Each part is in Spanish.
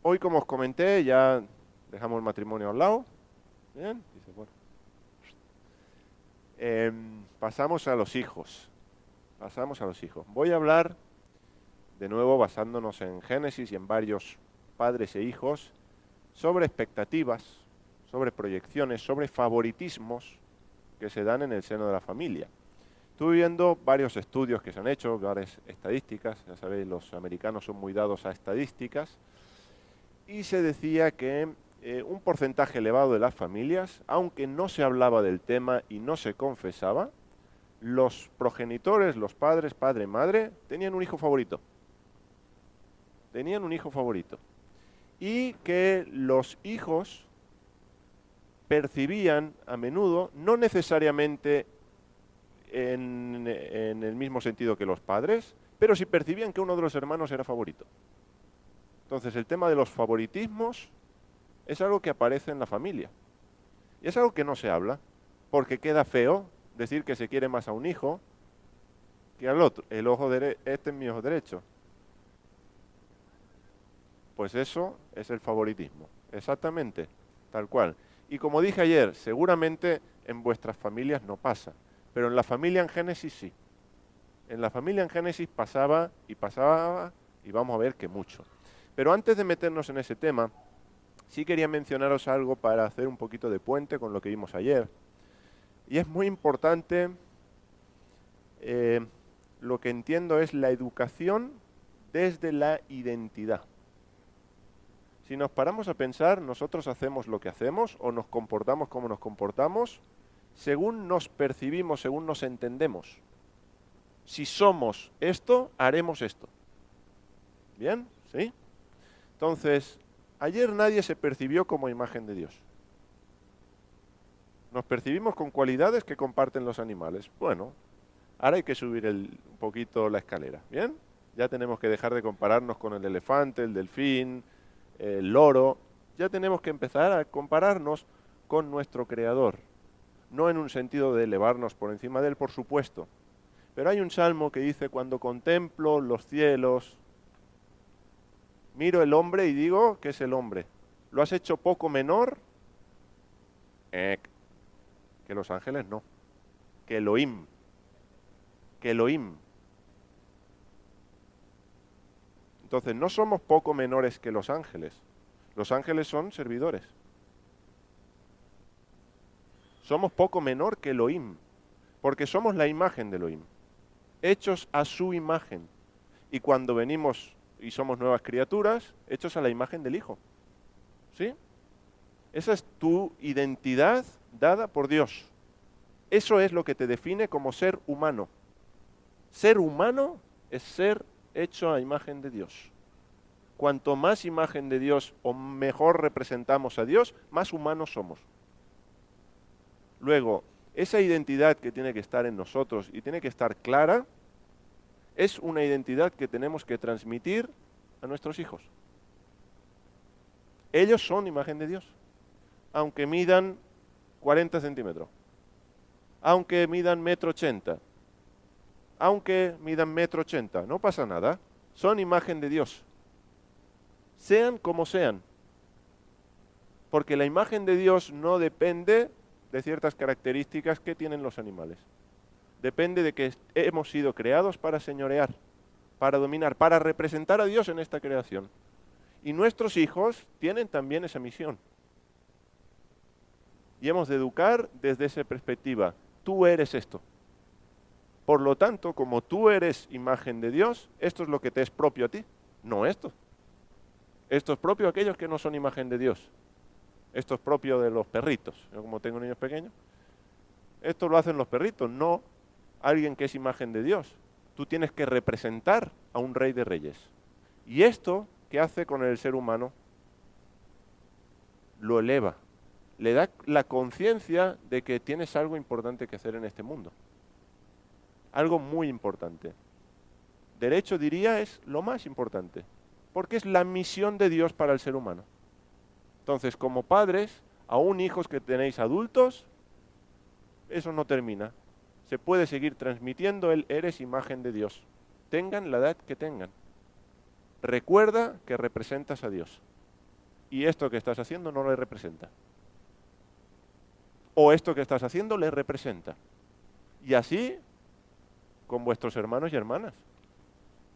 hoy, como os comenté, ya dejamos el matrimonio al lado. Bien, dice, bueno. Pasamos a los hijos. Pasamos a los hijos. Voy a hablar, de nuevo, basándonos en Génesis y en varios padres e hijos, sobre expectativas, sobre proyecciones, sobre favoritismos que se dan en el seno de la familia. Estuve viendo varios estudios que se han hecho, varias estadísticas, ya sabéis, los americanos son muy dados a estadísticas, y se decía que un porcentaje elevado de las familias, aunque no se hablaba del tema y no se confesaba, los progenitores, los padres, padre, madre, tenían un hijo favorito. Tenían un hijo favorito. Y que los hijos percibían a menudo, no necesariamente en el mismo sentido que los padres, pero sí percibían que uno de los hermanos era favorito. Entonces el tema de los favoritismos es algo que aparece en la familia. Y es algo que no se habla, porque queda feo decir que se quiere más a un hijo que al otro. Este es mi ojo derecho. Pues eso es el favoritismo, exactamente, tal cual. Y como dije ayer, seguramente en vuestras familias no pasa, pero en la familia en Génesis sí. En la familia en Génesis pasaba, y vamos a ver que mucho. Pero antes de meternos en ese tema, sí quería mencionaros algo para hacer un poquito de puente con lo que vimos ayer. Y es muy importante, lo que entiendo es la educación desde la identidad. Si nos paramos a pensar, nosotros hacemos lo que hacemos o nos comportamos como nos comportamos, según nos percibimos, según nos entendemos. Si somos esto, haremos esto. ¿Bien? ¿Sí? Entonces, ayer nadie se percibió como imagen de Dios. Nos percibimos con cualidades que comparten los animales. Bueno, ahora hay que subir un poquito la escalera. ¿Bien? Ya tenemos que dejar de compararnos con el elefante, el delfín, el loro. Ya tenemos que empezar a compararnos con nuestro Creador. No en un sentido de elevarnos por encima de Él, por supuesto. Pero hay un salmo que dice, cuando contemplo los cielos, miro el hombre y digo, ¿qué es el hombre? ¿Lo has hecho poco menor? Que los ángeles no. Que Elohim. Que Elohim. Entonces, no somos poco menores que los ángeles. Los ángeles son servidores. Somos poco menor que Elohim, porque somos la imagen de Elohim, hechos a su imagen. Y cuando venimos y somos nuevas criaturas, hechos a la imagen del Hijo. ¿Sí? Esa es tu identidad dada por Dios. Eso es lo que te define como ser humano. Ser humano es ser hecho a imagen de Dios. Cuanto más imagen de Dios o mejor representamos a Dios, más humanos somos. Luego, esa identidad que tiene que estar en nosotros y tiene que estar clara, es una identidad que tenemos que transmitir a nuestros hijos. Ellos son imagen de Dios, aunque midan 40 centímetros, aunque midan 1,80 m, aunque midan 1,80 m, no pasa nada, son imagen de Dios. Sean como sean, porque la imagen de Dios no depende de ciertas características que tienen los animales. Depende de que hemos sido creados para señorear, para dominar, para representar a Dios en esta creación. Y nuestros hijos tienen también esa misión. Y hemos de educar desde esa perspectiva. Tú eres esto. Por lo tanto, como tú eres imagen de Dios, esto es lo que te es propio a ti, no esto. Esto es propio a aquellos que no son imagen de Dios. Esto es propio de los perritos. Yo como tengo niños pequeños, esto lo hacen los perritos, no alguien que es imagen de Dios. Tú tienes que representar a un rey de reyes. Y esto, ¿qué hace con el ser humano? Lo eleva. Le da la conciencia de que tienes algo importante que hacer en este mundo. Algo muy importante. De hecho, diría, es lo más importante. Porque es la misión de Dios para el ser humano. Entonces, como padres, aún hijos que tenéis adultos, eso no termina. Se puede seguir transmitiendo el eres imagen de Dios. Tengan la edad que tengan. Recuerda que representas a Dios. y esto que estás haciendo no le representa. O esto que estás haciendo le representa. Y así con vuestros hermanos y hermanas.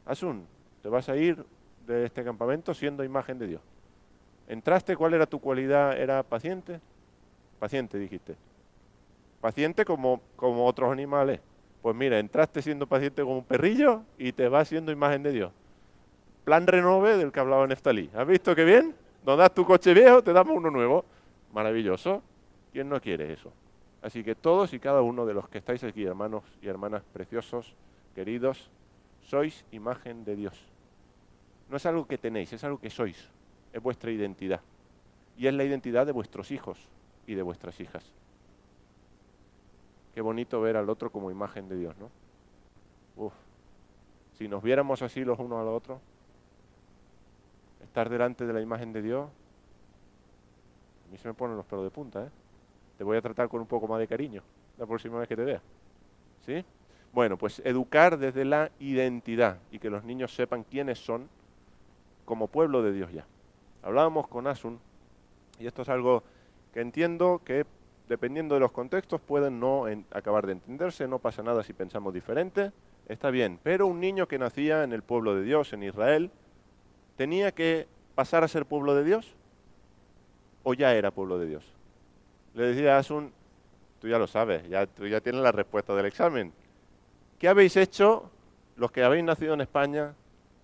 Asun, te vas a ir de este campamento siendo imagen de Dios. ¿Entraste? ¿Cuál era tu cualidad? ¿Era paciente? Paciente, dijiste. Paciente como otros animales. Pues mira, entraste siendo paciente como un perrillo y te vas siendo imagen de Dios. Plan renove del que hablaba Neftalí. ¿Has visto qué bien? Nos das tu coche viejo, te damos uno nuevo. Maravilloso. ¿Quién no quiere eso? Así que todos y cada uno de los que estáis aquí, hermanos y hermanas preciosos, queridos, sois imagen de Dios. No es algo que tenéis, es algo que sois. Es vuestra identidad. Y es la identidad de vuestros hijos y de vuestras hijas. Qué bonito ver al otro como imagen de Dios, ¿no? Uf. Si nos viéramos así los unos a los otros, estar delante de la imagen de Dios, a mí se me ponen los pelos de punta, ¿eh? Te voy a tratar con un poco más de cariño la próxima vez que te vea. ¿Sí? Bueno, pues educar desde la identidad y que los niños sepan quiénes son como pueblo de Dios ya. Hablábamos con Asun, y esto es algo que entiendo que dependiendo de los contextos pueden no acabar de entenderse, no pasa nada si pensamos diferente, está bien, pero un niño que nacía en el pueblo de Dios, en Israel, ¿tenía que pasar a ser pueblo de Dios? ¿O ya era pueblo de Dios? Le decía a Asun, tú ya lo sabes, tú ya tienes la respuesta del examen. ¿Qué habéis hecho, los que habéis nacido en España,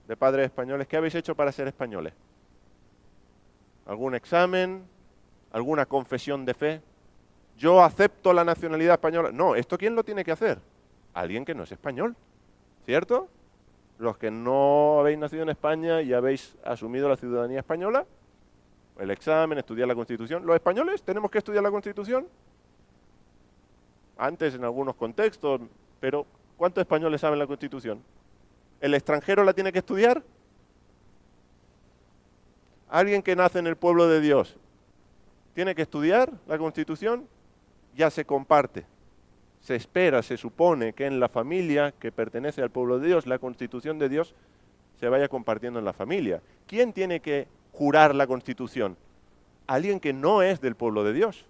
de padres españoles, qué habéis hecho para ser españoles? ¿Algún examen? ¿Alguna confesión de fe? ¿Yo acepto la nacionalidad española? No, ¿esto quién lo tiene que hacer? Alguien que no es español, ¿cierto? Los que no habéis nacido en España y habéis asumido la ciudadanía española, el examen, estudiar la Constitución. ¿Los españoles tenemos que estudiar la Constitución? Antes en algunos contextos, pero ¿cuántos españoles saben la Constitución? ¿El extranjero la tiene que estudiar? ¿Alguien que nace en el pueblo de Dios tiene que estudiar la Constitución? Ya se comparte. Se espera, se supone que en la familia que pertenece al pueblo de Dios, la Constitución de Dios se vaya compartiendo en la familia. ¿Quién tiene que jurar la Constitución? Alguien que no es del pueblo de Dios.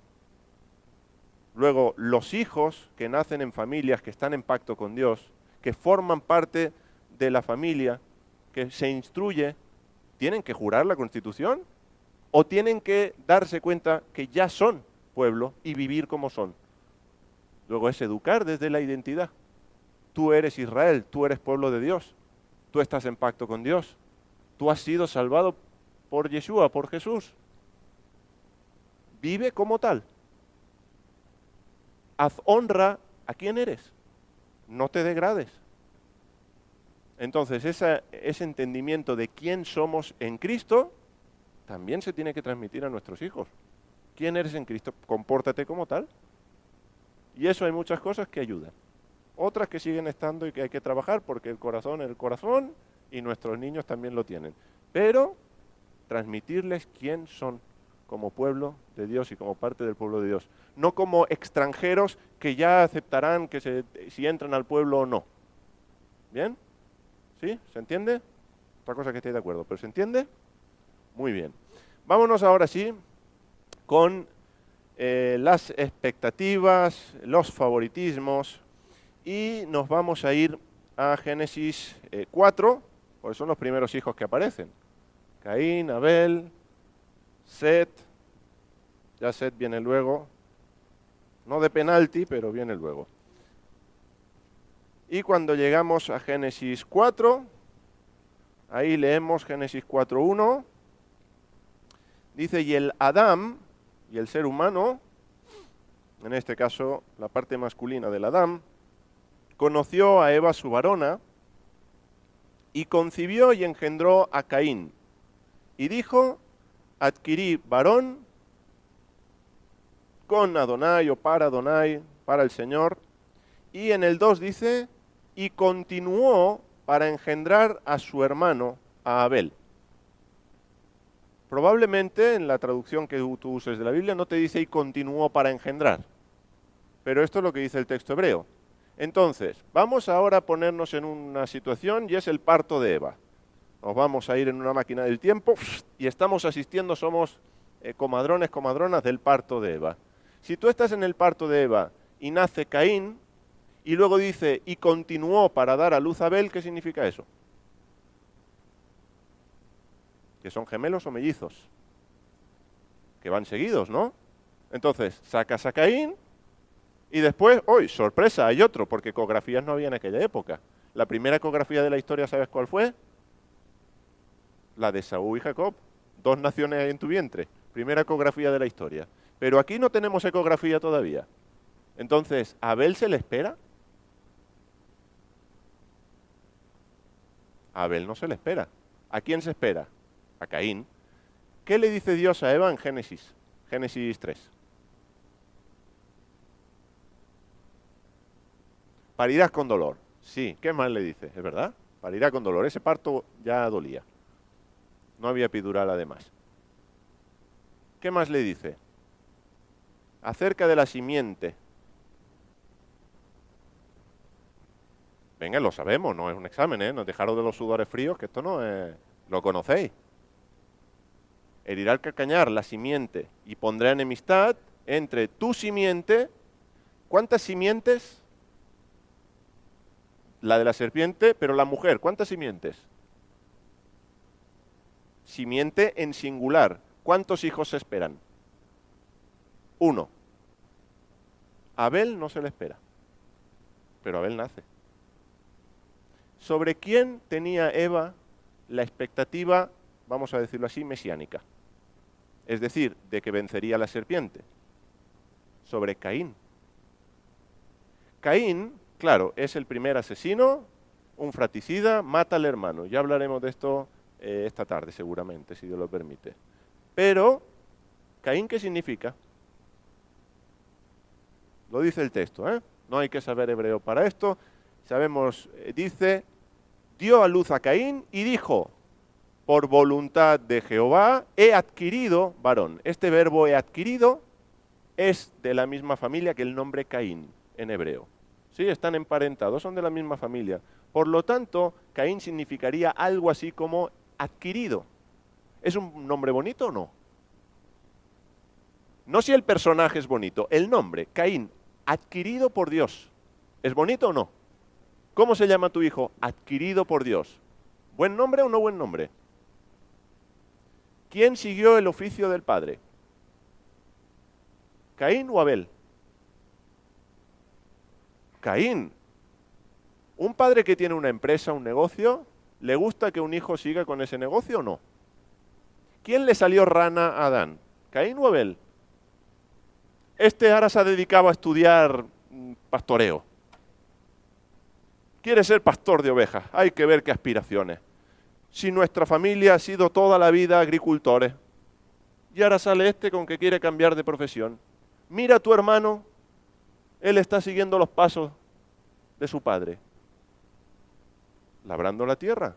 Luego, los hijos que nacen en familias que están en pacto con Dios, que forman parte de la familia, que se instruye, ¿tienen que jurar la Constitución? ¿O tienen que darse cuenta que ya son pueblo y vivir como son? Luego es educar desde la identidad. Tú eres Israel, tú eres pueblo de Dios, tú estás en pacto con Dios, tú has sido salvado por Yeshua, por Jesús. Vive como tal. Haz honra a quien eres. No te degrades. Entonces, ese entendimiento de quién somos en Cristo también se tiene que transmitir a nuestros hijos. ¿Quién eres en Cristo? Compórtate como tal. Y eso hay muchas cosas que ayudan. Otras que siguen estando y que hay que trabajar porque el corazón es el corazón y nuestros niños también lo tienen. Pero transmitirles quién son como pueblo de Dios y como parte del pueblo de Dios. No como extranjeros que ya aceptarán que si entran al pueblo o no. ¿Bien? ¿Sí? ¿Se entiende? Otra cosa que estoy de acuerdo, pero ¿se entiende? Muy bien. Vámonos ahora sí con las expectativas, los favoritismos, y nos vamos a ir a Génesis 4, porque son los primeros hijos que aparecen. Caín, Abel, Set, ya Set viene luego, no de penalti, pero viene luego. Y cuando llegamos a Génesis 4, ahí leemos Génesis 4:1, dice, y el Adán, y el ser humano, en este caso la parte masculina del Adán, conoció a Eva su varona, y concibió y engendró a Caín, y dijo, adquirí varón con Adonai o para Adonai, para el Señor, y en el 2 dice, y continuó para engendrar a su hermano, a Abel. Probablemente en la traducción que tú uses de la Biblia no te dice y continuó para engendrar, pero esto es lo que dice el texto hebreo. Entonces, vamos ahora a ponernos en una situación y es el parto de Eva. nos vamos a ir en una máquina del tiempo y estamos asistiendo, somos comadrones, comadronas del parto de Eva. Si tú estás en el parto de Eva y nace Caín, y luego dice, y continuó para dar a luz a Abel, ¿qué significa eso? Que son gemelos o mellizos, que van seguidos, ¿no? Entonces, sacas a Caín, y después, ¡uy, sorpresa! Hay otro, porque ecografías no había en aquella época. La primera ecografía de la historia, ¿sabes cuál fue? La de Esaú y Jacob. 2 naciones hay en tu vientre. Primera ecografía de la historia. Pero aquí no tenemos ecografía todavía. Entonces, ¿a Abel se le espera? A Abel no se le espera. ¿A quién se espera? A Caín. ¿Qué le dice Dios a Eva en Génesis? Génesis 3. Parirás con dolor. Sí, ¿qué más le dice? ¿Es verdad? Parirá con dolor. Ese parto ya dolía. No había epidural además. ¿Qué más le dice? Acerca de la simiente. Venga, lo sabemos, no es un examen, ¿eh? Nos dejaron de los sudores fríos, que esto no es... Lo conocéis. Herirá el calcañar, la simiente, y pondrá enemistad entre tu simiente. ¿Cuántas simientes? La de la serpiente, pero la mujer, ¿cuántas simientes? Simiente en singular. ¿Cuántos hijos se esperan? 1. Abel no se le espera, pero Abel nace. ¿Sobre quién tenía Eva la expectativa, vamos a decirlo así, mesiánica? Es decir, de que vencería a la serpiente. Sobre Caín. Caín, claro, es el primer asesino, un fratricida, mata al hermano. Ya hablaremos de esto esta tarde seguramente, si Dios lo permite. Pero, ¿Caín qué significa? Lo dice el texto, ¿eh? No hay que saber hebreo para esto. Sabemos, dice, dio a luz a Caín y dijo, por voluntad de Jehová he adquirido varón. Este verbo he adquirido es de la misma familia que el nombre Caín en hebreo. Sí, están emparentados, son de la misma familia. Por lo tanto, Caín significaría algo así como adquirido. ¿Es un nombre bonito o no? No si el personaje es bonito, el nombre, Caín, adquirido por Dios. ¿Es bonito o no? ¿Cómo se llama tu hijo? Adquirido por Dios. ¿Buen nombre o no buen nombre? ¿Quién siguió el oficio del padre? ¿Caín o Abel? Caín. Un padre que tiene una empresa, un negocio, ¿le gusta que un hijo siga con ese negocio o no? ¿Quién le salió rana a Adán? ¿Caín o Abel? Este ahora se ha dedicado a estudiar pastoreo. Quiere ser pastor de ovejas. Hay que ver qué aspiraciones. Si nuestra familia ha sido toda la vida agricultores, y ahora sale este con que quiere cambiar de profesión. Mira a tu hermano, él está siguiendo los pasos de su padre. Labrando la tierra.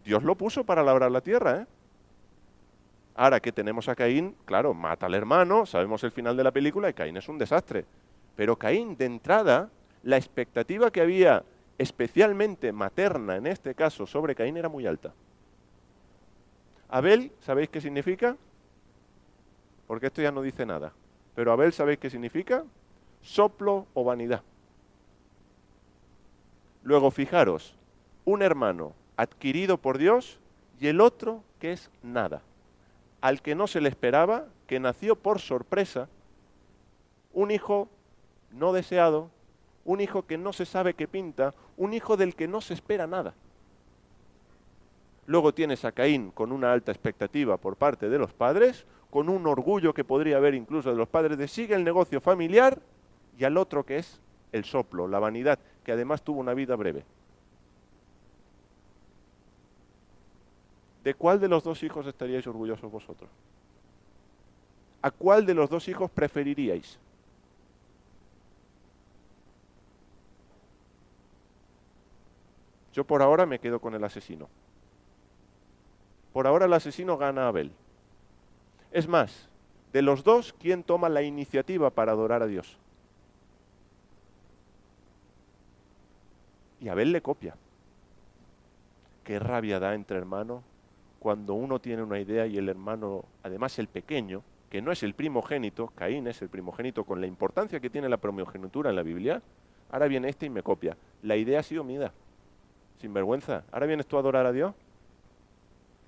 Dios lo puso para labrar la tierra, ¿eh? Ahora que tenemos a Caín, claro, mata al hermano, sabemos el final de la película y Caín es un desastre. Pero Caín, de entrada, la expectativa que había, especialmente materna en este caso, sobre Caín era muy alta. Abel, ¿sabéis qué significa? Porque esto ya no dice nada. Pero Abel, ¿sabéis qué significa? Soplo o vanidad. Luego, fijaros, un hermano adquirido por Dios y el otro que es nada. Al que no se le esperaba, que nació por sorpresa, un hijo no deseado, un hijo que no se sabe qué pinta, un hijo del que no se espera nada. Luego tienes a Caín con una alta expectativa por parte de los padres, con un orgullo que podría haber incluso de los padres de sigue el negocio familiar, y al otro que es el soplo, la vanidad, que además tuvo una vida breve. ¿De cuál de los dos hijos estaríais orgullosos vosotros? ¿A cuál de los dos hijos preferiríais? Yo por ahora me quedo con el asesino. Por ahora el asesino gana a Abel. Es más, de los dos, ¿quién toma la iniciativa para adorar a Dios? Y Abel le copia. Qué rabia da entre hermanos cuando uno tiene una idea y el hermano, además el pequeño, que no es el primogénito, Caín es el primogénito con la importancia que tiene la primogenitura en la Biblia, ahora viene este y me copia. La idea ha sido mía, sin vergüenza. Ahora vienes tú a adorar a Dios.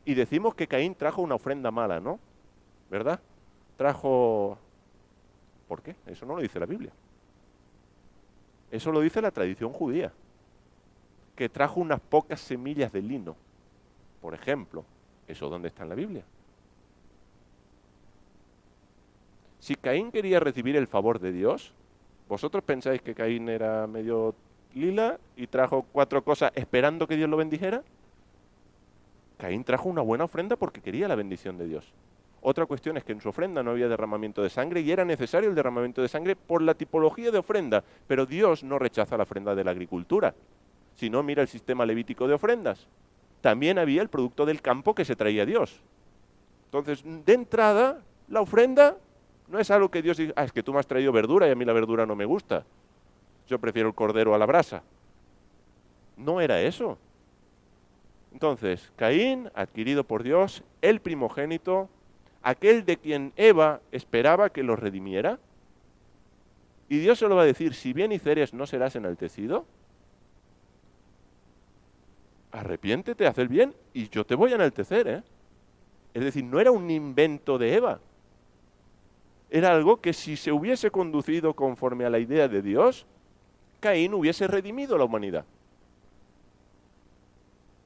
Y decimos que Caín trajo una ofrenda mala, ¿no? ¿Verdad? Trajo... ¿Por qué? Eso no lo dice la Biblia. Eso lo dice la tradición judía. Que trajo unas pocas semillas de lino, por ejemplo. ¿Eso dónde está en la Biblia? Si Caín quería recibir el favor de Dios, ¿vosotros pensáis que Caín era medio lila y trajo 4 cosas esperando que Dios lo bendijera? Caín trajo una buena ofrenda porque quería la bendición de Dios. Otra cuestión es que en su ofrenda no había derramamiento de sangre y era necesario el derramamiento de sangre por la tipología de ofrenda, pero Dios no rechaza la ofrenda de la agricultura. Si no, mira el sistema levítico de ofrendas. También había el producto del campo que se traía a Dios. Entonces, de entrada, la ofrenda no es algo que Dios dice, es que tú me has traído verdura y a mí la verdura no me gusta. Yo prefiero el cordero a la brasa. No era eso. Entonces, Caín, adquirido por Dios, el primogénito, aquel de quien Eva esperaba que lo redimiera. Y Dios se lo va a decir, si bien hicieres, ¿no serás enaltecido? Arrepiéntete, haz el bien y yo te voy a enaltecer, ¿eh? Es decir, no era un invento de Eva. Era algo que si se hubiese conducido conforme a la idea de Dios, Caín hubiese redimido a la humanidad.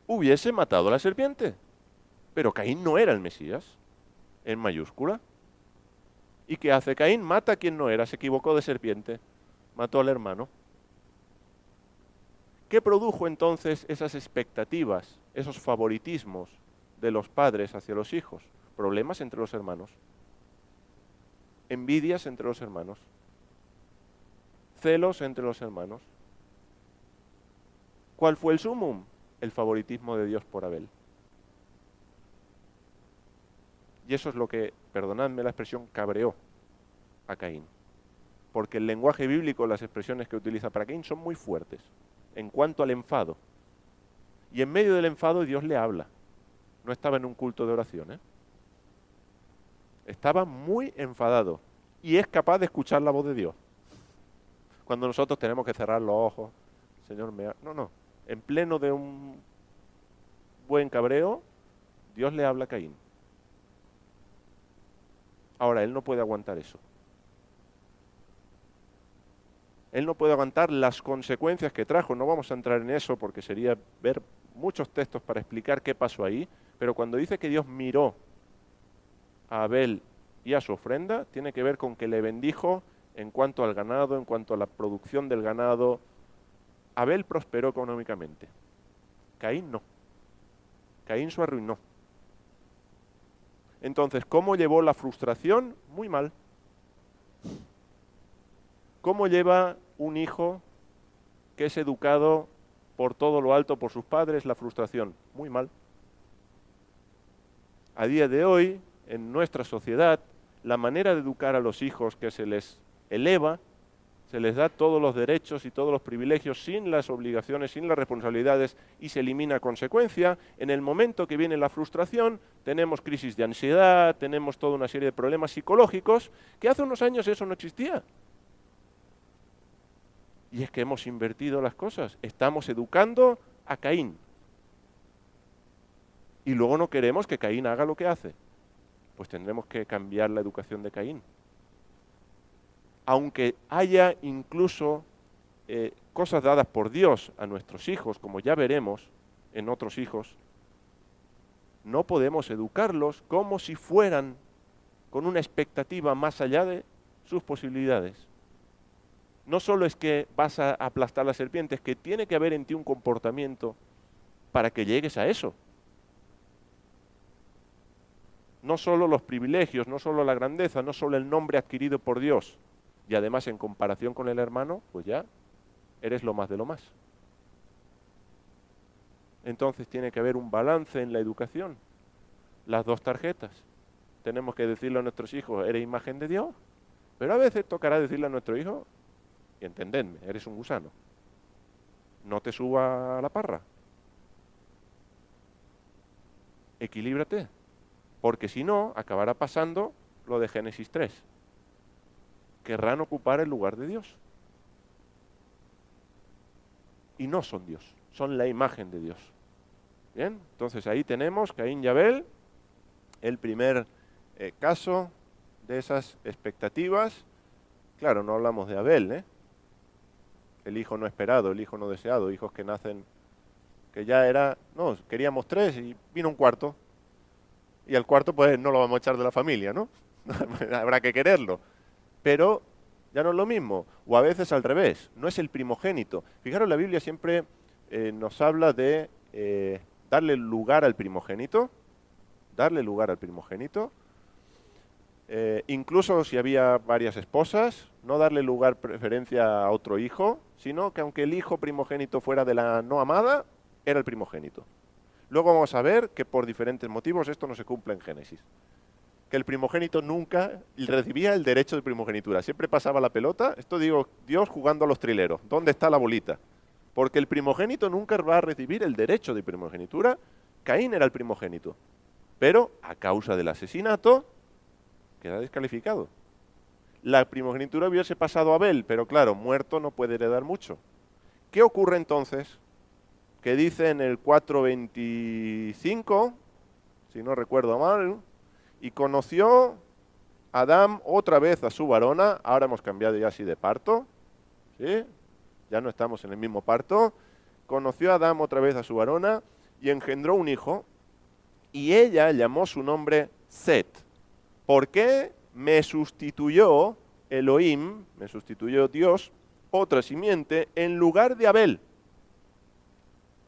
Hubiese matado a la serpiente. Pero Caín no era el Mesías, en mayúscula. ¿Y qué hace Caín? Mata a quien no era, se equivocó de serpiente, mató al hermano. ¿Qué produjo entonces esas expectativas, esos favoritismos de los padres hacia los hijos? Problemas entre los hermanos, envidias entre los hermanos, celos entre los hermanos. ¿Cuál fue el sumum? El favoritismo de Dios por Abel. Y eso es lo que, perdonadme la expresión, cabreó a Caín. Porque el lenguaje bíblico, las expresiones que utiliza para Caín son muy fuertes en cuanto al enfado. Y en medio del enfado Dios le habla. No estaba en un culto de oración, ¿eh? Estaba muy enfadado y es capaz de escuchar la voz de Dios. Cuando nosotros tenemos que cerrar los ojos, Señor, no. En pleno de un buen cabreo, Dios le habla a Caín. Ahora, él no puede aguantar eso. Él no puede aguantar las consecuencias que trajo. No vamos a entrar en eso porque sería ver muchos textos para explicar qué pasó ahí. Pero cuando dice que Dios miró a Abel y a su ofrenda, tiene que ver con que le bendijo en cuanto al ganado, en cuanto a la producción del ganado. Abel prosperó económicamente. Caín no. Caín se arruinó. Entonces, ¿cómo llevó la frustración? Muy mal. ¿Cómo lleva un hijo que es educado por todo lo alto por sus padres la frustración? Muy mal. A día de hoy, en nuestra sociedad, la manera de educar a los hijos que se les eleva, se les da todos los derechos y todos los privilegios sin las obligaciones, sin las responsabilidades y se elimina a consecuencia. En el momento que viene la frustración, tenemos crisis de ansiedad, tenemos toda una serie de problemas psicológicos que hace unos años eso no existía. Y es que hemos invertido las cosas. Estamos educando a Caín. Y luego no queremos que Caín haga lo que hace. Pues tendremos que cambiar la educación de Caín. Aunque haya incluso cosas dadas por Dios a nuestros hijos, como ya veremos en otros hijos, no podemos educarlos como si fueran con una expectativa más allá de sus posibilidades. No solo es que vas a aplastar la serpiente, es que tiene que haber en ti un comportamiento para que llegues a eso. No solo los privilegios, no solo la grandeza, no solo el nombre adquirido por Dios, y además en comparación con el hermano, pues ya eres lo más de lo más. Entonces tiene que haber un balance en la educación. Las dos tarjetas. Tenemos que decirle a nuestros hijos, eres imagen de Dios, pero a veces tocará decirle a nuestro hijo, y entendedme, eres un gusano. No te suba a la parra. equilíbrate, porque si no, acabará pasando lo de Génesis 3. Querrán ocupar el lugar de Dios. Y no son Dios, son la imagen de Dios. Bien, entonces ahí tenemos Caín y Abel, el primer caso de esas expectativas. Claro, no hablamos de Abel, ¿eh? El hijo no esperado, el hijo no deseado, hijos que nacen, que ya era, no, queríamos 3 y vino un cuarto. Y al cuarto pues no lo vamos a echar de la familia, ¿no? Habrá que quererlo. Pero ya no es lo mismo, o a veces al revés, no es el primogénito. Fijaros, la Biblia siempre nos habla de darle lugar al primogénito, incluso si había varias esposas, no darle lugar, preferencia a otro hijo, sino que aunque el hijo primogénito fuera de la no amada, era el primogénito. Luego vamos a ver que por diferentes motivos esto no se cumple en Génesis. Que el primogénito nunca recibía el derecho de primogenitura. Siempre pasaba la pelota, esto digo, Dios jugando a los trileros. ¿Dónde está la bolita? Porque el primogénito nunca va a recibir el derecho de primogenitura. Caín era el primogénito. Pero, a causa del asesinato, queda descalificado. La primogenitura hubiese pasado a Abel, pero claro, muerto no puede heredar mucho. ¿Qué ocurre entonces? Que dice en el 4:25, si no recuerdo mal, y conoció Adán otra vez a su varona, ahora hemos cambiado ya así de parto, ¿sí? Ya no estamos en el mismo parto, conoció Adán otra vez a su varona y engendró un hijo, y ella llamó su nombre Set. ¿Por qué? Me sustituyó Elohim, me sustituyó Dios, otra simiente, en lugar de Abel.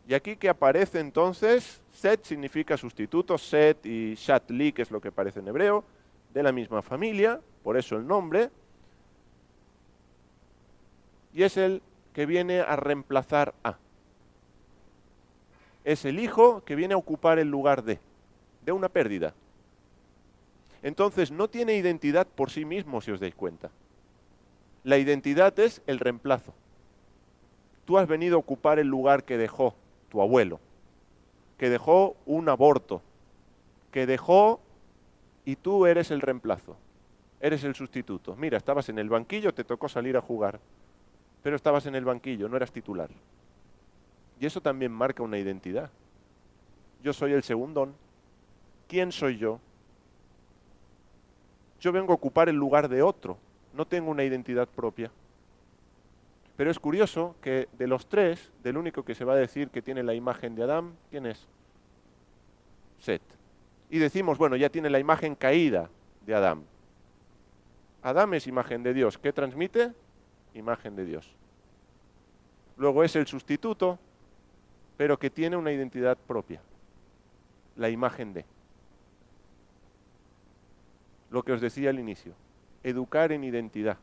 Y aquí que aparece entonces, Set significa sustituto, Set y Shatli, que es lo que aparece en hebreo, de la misma familia, por eso el nombre, y es el que viene a reemplazar a. Es el hijo que viene a ocupar el lugar de una pérdida. Entonces no tiene identidad por sí mismo, si os dais cuenta. La identidad es el reemplazo. Tú has venido a ocupar el lugar que dejó tu abuelo, que dejó un aborto, que dejó, y tú eres el reemplazo, eres el sustituto. Mira, estabas en el banquillo, te tocó salir a jugar, pero estabas en el banquillo, no eras titular. Y eso también marca una identidad. Yo soy el segundón. ¿Quién soy yo? Yo vengo a ocupar el lugar de otro, no tengo una identidad propia. Pero es curioso que de los tres, del único que se va a decir que tiene la imagen de Adán, ¿quién es? Set. Y decimos, bueno, ya tiene la imagen caída de Adán. Adán es imagen de Dios. ¿Qué transmite? Imagen de Dios. Luego es el sustituto, pero que tiene una identidad propia. La imagen de. Lo que os decía al inicio. Educar en identidad.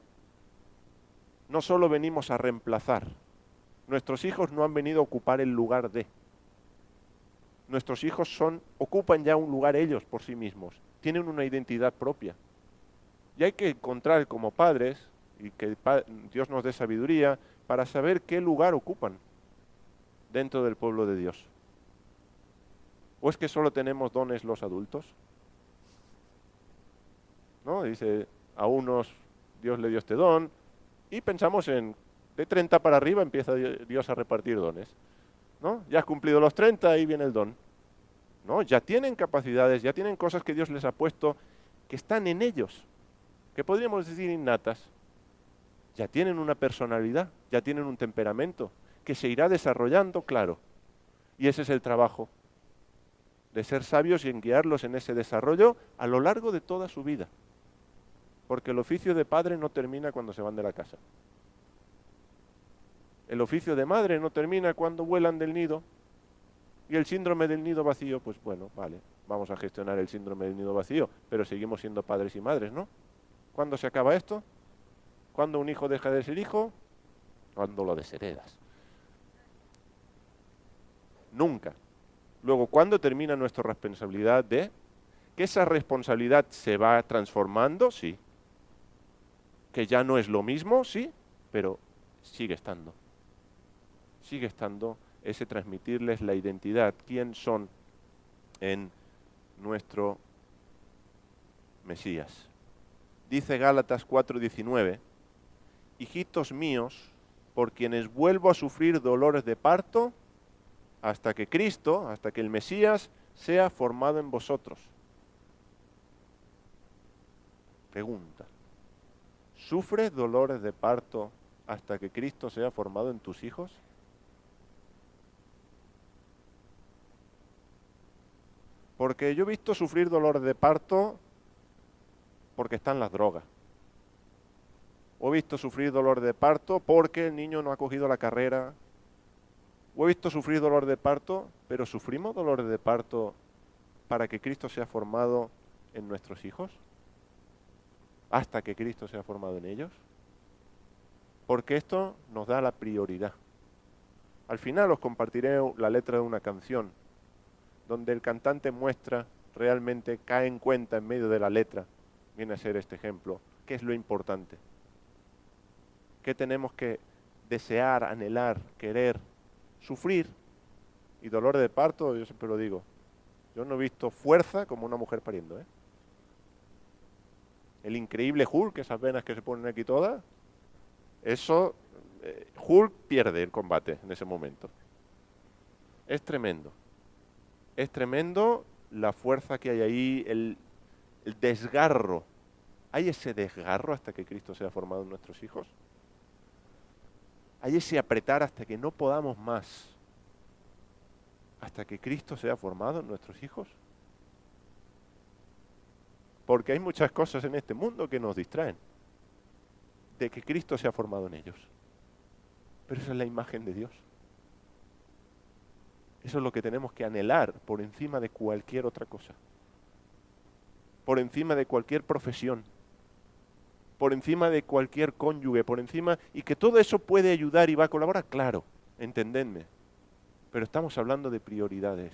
No solo venimos a reemplazar. Nuestros hijos no han venido a ocupar el lugar de. Nuestros hijos ocupan ya un lugar ellos por sí mismos. Tienen una identidad propia. Y hay que encontrar como padres, y que Dios nos dé sabiduría, para saber qué lugar ocupan dentro del pueblo de Dios. ¿O es que solo tenemos dones los adultos? ¿No? Dice, a unos Dios le dio este don, y pensamos en, de 30 para arriba empieza Dios a repartir dones. ¿No? Ya has cumplido los 30, ahí viene el don. ¿No? Ya tienen capacidades, ya tienen cosas que Dios les ha puesto, que están en ellos, que podríamos decir innatas. Ya tienen una personalidad, ya tienen un temperamento, que se irá desarrollando, claro. Y ese es el trabajo, de ser sabios y en guiarlos en ese desarrollo a lo largo de toda su vida. Porque el oficio de padre no termina cuando se van de la casa. El oficio de madre no termina cuando vuelan del nido. Y el síndrome del nido vacío, pues bueno, vale, vamos a gestionar el síndrome del nido vacío, pero seguimos siendo padres y madres, ¿no? ¿Cuándo se acaba esto? ¿Cuándo un hijo deja de ser hijo? Cuando lo desheredas. Nunca. Luego, ¿cuándo termina nuestra responsabilidad de? ¿Que esa responsabilidad se va transformando? Sí. ¿Que ya no es lo mismo? Sí, pero sigue estando. Sigue estando ese transmitirles la identidad, quién son en nuestro Mesías. Dice Gálatas 4:19, hijitos míos, por quienes vuelvo a sufrir dolores de parto, hasta que Cristo, hasta que el Mesías sea formado en vosotros. Pregunta, ¿sufres dolores de parto hasta que Cristo sea formado en tus hijos? Porque yo he visto sufrir dolores de parto porque están las drogas. O he visto sufrir dolor de parto porque el niño no ha cogido la carrera. O he visto sufrir dolor de parto, pero ¿sufrimos dolores de parto para que Cristo sea formado en nuestros hijos? ¿Hasta que Cristo sea formado en ellos? Porque esto nos da la prioridad. Al final os compartiré la letra de una canción, donde el cantante muestra, realmente cae en cuenta en medio de la letra, viene a ser este ejemplo, qué es lo importante. ¿Qué tenemos que desear, anhelar, querer, sufrir? Y dolor de parto, yo siempre lo digo, yo no he visto fuerza como una mujer pariendo, ¿eh? El increíble Hulk, esas venas que se ponen aquí todas, eso, Hulk pierde el combate en ese momento. Es tremendo. Es tremendo la fuerza que hay ahí, el desgarro. ¿Hay ese desgarro hasta que Cristo sea formado en nuestros hijos? ¿Hay ese apretar hasta que no podamos más? ¿Hasta que Cristo sea formado en nuestros hijos? Porque hay muchas cosas en este mundo que nos distraen de que Cristo sea formado en ellos. Pero esa es la imagen de Dios. Eso es lo que tenemos que anhelar por encima de cualquier otra cosa. Por encima de cualquier profesión. Por encima de cualquier cónyuge. Por encima... Y que todo eso puede ayudar y va a colaborar. Claro, entendedme. Pero estamos hablando de prioridades.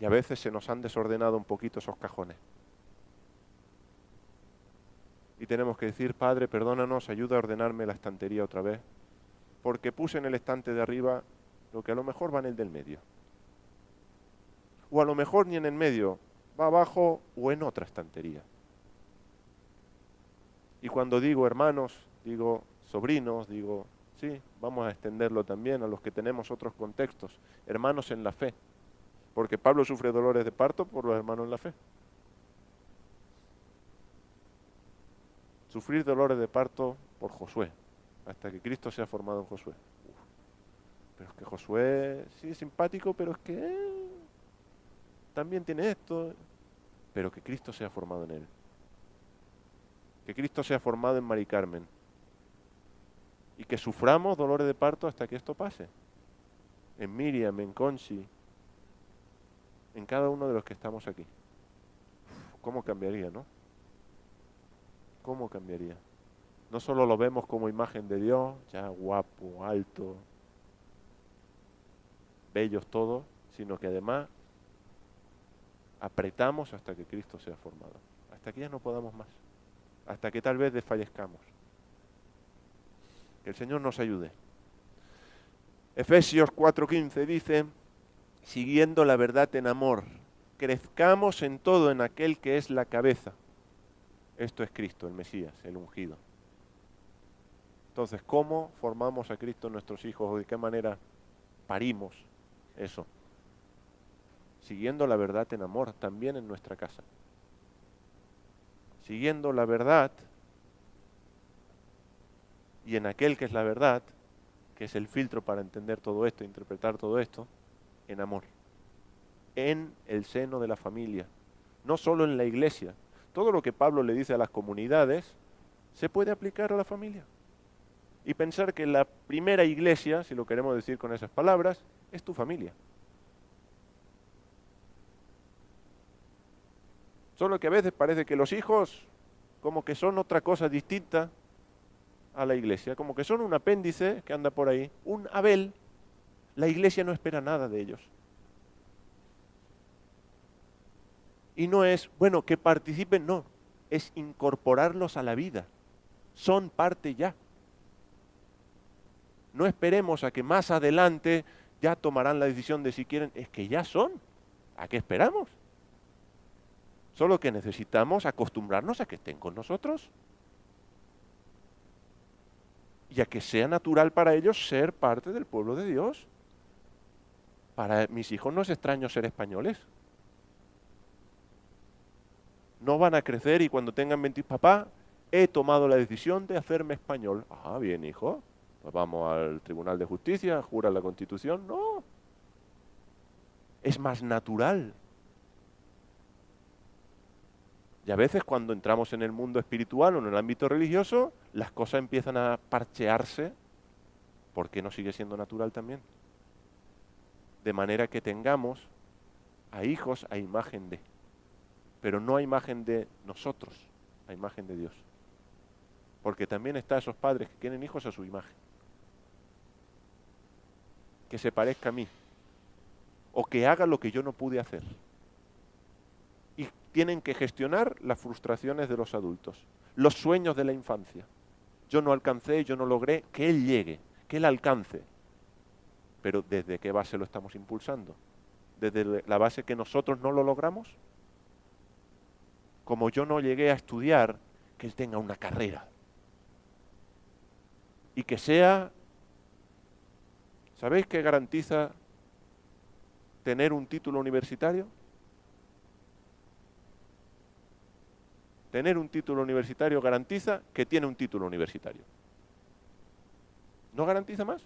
Y a veces se nos han desordenado un poquito esos cajones. Y tenemos que decir, Padre, perdónanos, ayuda a ordenarme la estantería otra vez. Porque puse en el estante de arriba lo que a lo mejor va en el del medio. O a lo mejor ni en el medio, va abajo o en otra estantería. Y cuando digo hermanos, digo sobrinos, digo, sí, vamos a extenderlo también a los que tenemos otros contextos, hermanos en la fe. Porque Pablo sufre dolores de parto por los hermanos en la fe. Sufrir dolores de parto por Josué, hasta que Cristo sea formado en Josué. Pero es que Josué sí es simpático, pero es que también tiene esto. Pero que Cristo sea formado en él. Que Cristo sea formado en Mari Carmen. Y que suframos dolores de parto hasta que esto pase. En Miriam, en Conchi, en cada uno de los que estamos aquí. ¿Cómo cambiaría, no? ¿Cómo cambiaría? No solo lo vemos como imagen de Dios, ya guapo, alto, bellos todos, sino que además apretamos hasta que Cristo sea formado, hasta que ya no podamos más, hasta que tal vez desfallezcamos. Que el Señor nos ayude. Efesios 4:15 dice, siguiendo la verdad en amor, crezcamos en todo en aquel que es la cabeza. Esto es Cristo, el Mesías, el ungido. Entonces, ¿cómo formamos a Cristo en nuestros hijos? ¿O de qué manera parimos eso? Siguiendo la verdad en amor, también en nuestra casa. Siguiendo la verdad y en aquel que es la verdad, que es el filtro para entender todo esto, interpretar todo esto, en amor. En el seno de la familia, no solo en la iglesia. Todo lo que Pablo le dice a las comunidades se puede aplicar a la familia. Y pensar que la primera iglesia, si lo queremos decir con esas palabras, es tu familia. Solo que a veces parece que los hijos como que son otra cosa distinta a la iglesia, como que son un apéndice que anda por ahí, un Abel. La iglesia no espera nada de ellos. Y no es, bueno, que participen, no, es incorporarlos a la vida. Son parte ya. No esperemos a que más adelante ya tomarán la decisión de si quieren, es que ya son. ¿A qué esperamos? Solo que necesitamos acostumbrarnos a que estén con nosotros y a que sea natural para ellos ser parte del pueblo de Dios. Para mis hijos no es extraño ser españoles. No van a crecer y cuando tengan 20, papá, he tomado la decisión de hacerme español. Ah, bien, hijo. Pues vamos al Tribunal de Justicia, jura la Constitución. No. Es más natural. Y a veces cuando entramos en el mundo espiritual o en el ámbito religioso, las cosas empiezan a parchearse porque no sigue siendo natural también. De manera que tengamos a hijos a imagen de, pero no a imagen de nosotros, a imagen de Dios. Porque también está esos padres que tienen hijos a su imagen. Que se parezca a mí. O que haga lo que yo no pude hacer. Y tienen que gestionar las frustraciones de los adultos, los sueños de la infancia. Yo no alcancé, yo no logré, que él llegue, que él alcance. Pero ¿desde qué base lo estamos impulsando? ¿Desde la base que nosotros no lo logramos? Como yo no llegué a estudiar, que él tenga una carrera. Y que sea, ¿sabéis qué garantiza tener un título universitario? Tener un título universitario garantiza que tiene un título universitario. ¿No garantiza más?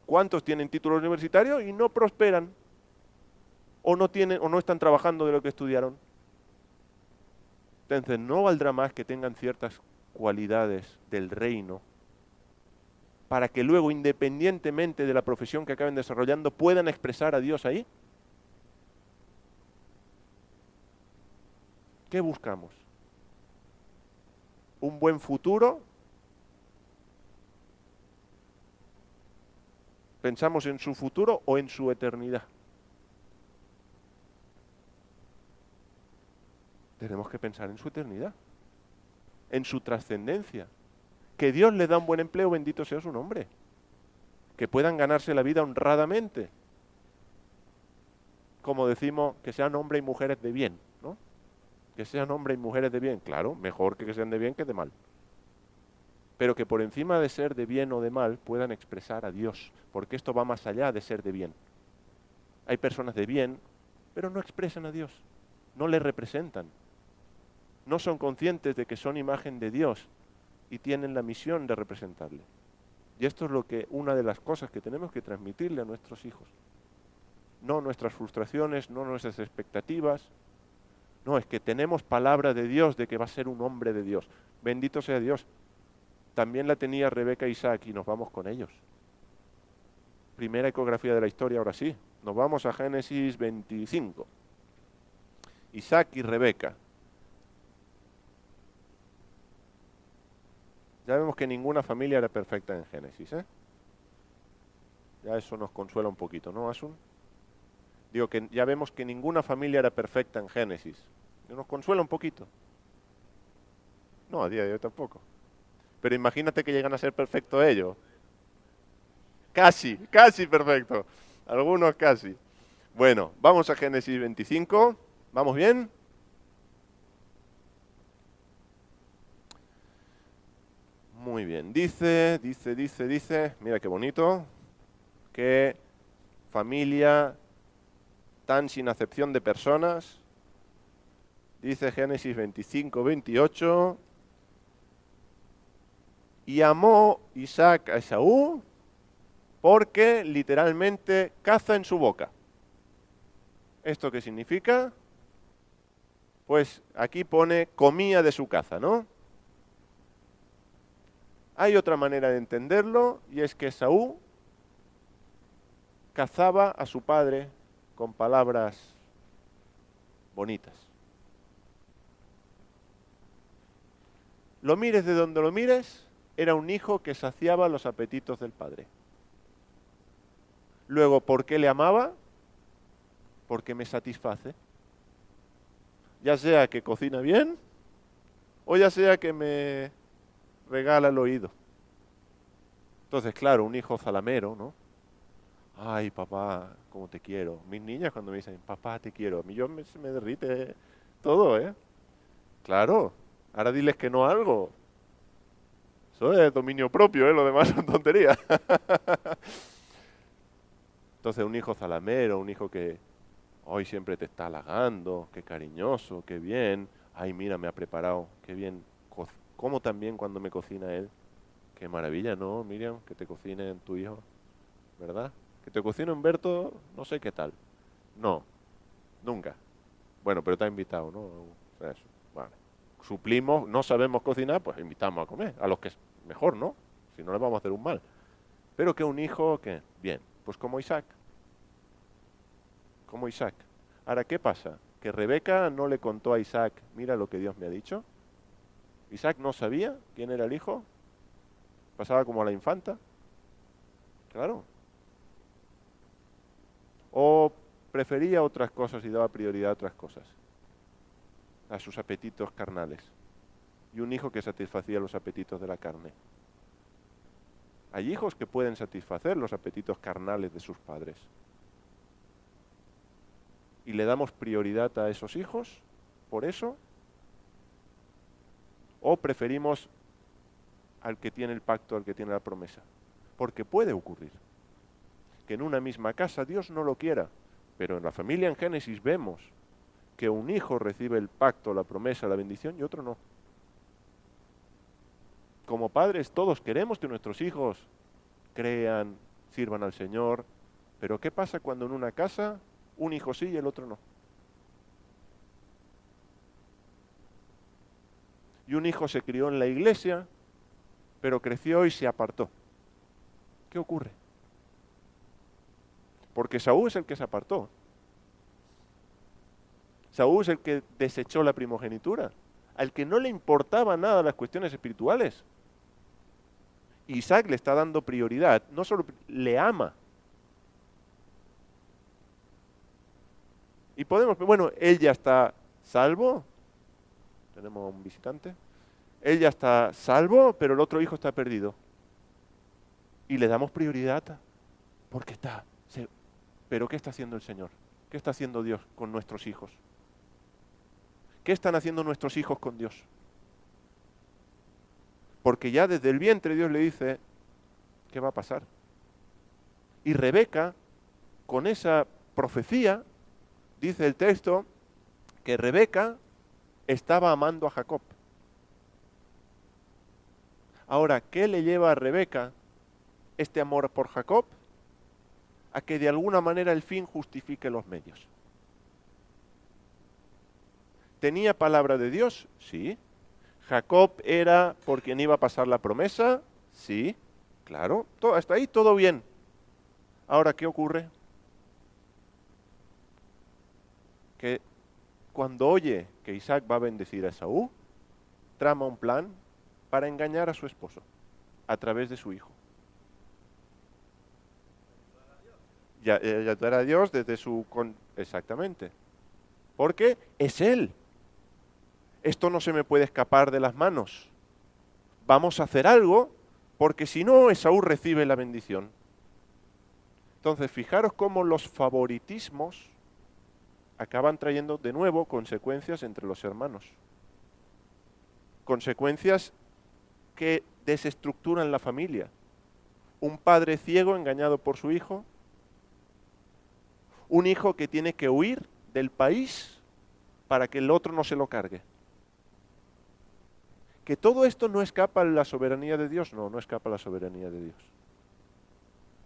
¿Cuántos tienen título universitario y no prosperan? ¿O no tienen, o no están trabajando de lo que estudiaron? Entonces, ¿no valdrá más que tengan ciertas cualidades del reino para que luego, independientemente de la profesión que acaben desarrollando, puedan expresar a Dios ahí? ¿Qué buscamos? ¿Un buen futuro? ¿Pensamos en su futuro o en su eternidad? Tenemos que pensar en su eternidad, en su trascendencia. Que Dios le da un buen empleo, bendito sea su nombre. Que puedan ganarse la vida honradamente. Como decimos, que sean hombres y mujeres de bien, ¿no? Que sean hombres y mujeres de bien, claro, mejor que sean de bien que de mal. Pero que por encima de ser de bien o de mal puedan expresar a Dios, porque esto va más allá de ser de bien. Hay personas de bien, pero no expresan a Dios, no le representan, no son conscientes de que son imagen de Dios y tienen la misión de representarle. Y esto es una de las cosas que tenemos que transmitirle a nuestros hijos. No nuestras frustraciones, no nuestras expectativas. No, es que tenemos palabra de Dios de que va a ser un hombre de Dios. Bendito sea Dios. También la tenía Rebeca e Isaac y nos vamos con ellos. Primera ecografía de la historia, ahora sí. Nos vamos a Génesis 25. Isaac y Rebeca. Ya vemos que ninguna familia era perfecta en Génesis, ¿eh? Ya eso nos consuela un poquito, ¿no, Asun? Digo que ya vemos que ninguna familia era perfecta en Génesis. Nos consuela un poquito. No, a día de hoy tampoco. Pero imagínate que llegan a ser perfectos ellos. Casi, casi perfecto. Algunos casi. Bueno, vamos a Génesis 25. ¿Vamos bien? Muy bien. Dice, mira qué bonito. Qué familia tan sin acepción de personas. Dice Génesis 25, 28. Y amó Isaac a Esaú porque literalmente caza en su boca. ¿Esto qué significa? Pues aquí pone comía de su caza, ¿no? Hay otra manera de entenderlo y es que Esaú cazaba a su padre con palabras bonitas. Lo mires de donde lo mires, era un hijo que saciaba los apetitos del padre. Luego, ¿por qué le amaba? Porque me satisface. Ya sea que cocina bien, o ya sea que me regala el oído. Entonces, claro, un hijo zalamero, ¿no? Ay, papá, cómo te quiero. Mis niñas cuando me dicen, papá, te quiero, a mí se me derrite todo, ¿eh? Claro, ahora diles que no a algo. Eso es dominio propio, ¿eh? Lo demás son tonterías. Entonces un hijo zalamero, un hijo que hoy siempre te está halagando, qué cariñoso, qué bien. Ay, mira, me ha preparado, qué bien. Como también cuando me cocina él. Qué maravilla, ¿no, Miriam? Que te cocine tu hijo, ¿verdad? Que te cocine Humberto, no sé qué tal. No, nunca. Bueno, pero te ha invitado, ¿no? Eso, vale. Suplimos, no sabemos cocinar, pues invitamos a comer. A los que es mejor, ¿no? Si no le vamos a hacer un mal. Pero que un hijo, que bien, pues como Isaac. Como Isaac. Ahora, ¿qué pasa? Que Rebeca no le contó a Isaac, mira lo que Dios me ha dicho. Isaac no sabía quién era el hijo. Pasaba como a la infanta. Claro. O prefería otras cosas y daba prioridad a otras cosas. A sus apetitos carnales. Y un hijo que satisfacía los apetitos de la carne. Hay hijos que pueden satisfacer los apetitos carnales de sus padres. ¿Y le damos prioridad a esos hijos por eso? ¿O preferimos al que tiene el pacto, al que tiene la promesa? Porque puede ocurrir que en una misma casa Dios no lo quiera, pero en la familia en Génesis vemos que un hijo recibe el pacto, la promesa, la bendición y otro no. Como padres todos queremos que nuestros hijos crean, sirvan al Señor, pero ¿qué pasa cuando en una casa un hijo sí y el otro no? Y un hijo se crió en la iglesia, pero creció y se apartó. ¿Qué ocurre? Porque Saúl es el que se apartó. Saúl es el que desechó la primogenitura, al que no le importaba nada las cuestiones espirituales. Isaac le está dando prioridad, no solo le ama. Y podemos, bueno, él ya está salvo. Tenemos un visitante. Él ya está salvo, pero el otro hijo está perdido. Y le damos prioridad porque está. Pero ¿qué está haciendo el Señor? ¿Qué está haciendo Dios con nuestros hijos? ¿Qué están haciendo nuestros hijos con Dios? Porque ya desde el vientre Dios le dice, ¿qué va a pasar? Y Rebeca, con esa profecía, dice el texto, que Rebeca estaba amando a Jacob. Ahora, ¿qué le lleva a Rebeca este amor por Jacob? A que de alguna manera el fin justifique los medios. ¿Tenía palabra de Dios? Sí. ¿Jacob era por quien iba a pasar la promesa? Sí, claro. Hasta ahí todo bien. Ahora, ¿qué ocurre? Que cuando oye que Isaac va a bendecir a Esaú, trama un plan para engañar a su esposo a través de su hijo. Y ayudar a Dios desde su... Exactamente. Porque es Él. Esto no se me puede escapar de las manos. Vamos a hacer algo, porque si no, Esaú recibe la bendición. Entonces, fijaros cómo los favoritismos acaban trayendo de nuevo consecuencias entre los hermanos. Consecuencias que desestructuran la familia. Un padre ciego engañado por su hijo. Un hijo que tiene que huir del país para que el otro no se lo cargue. Que todo esto no escapa a la soberanía de Dios, no escapa a la soberanía de Dios.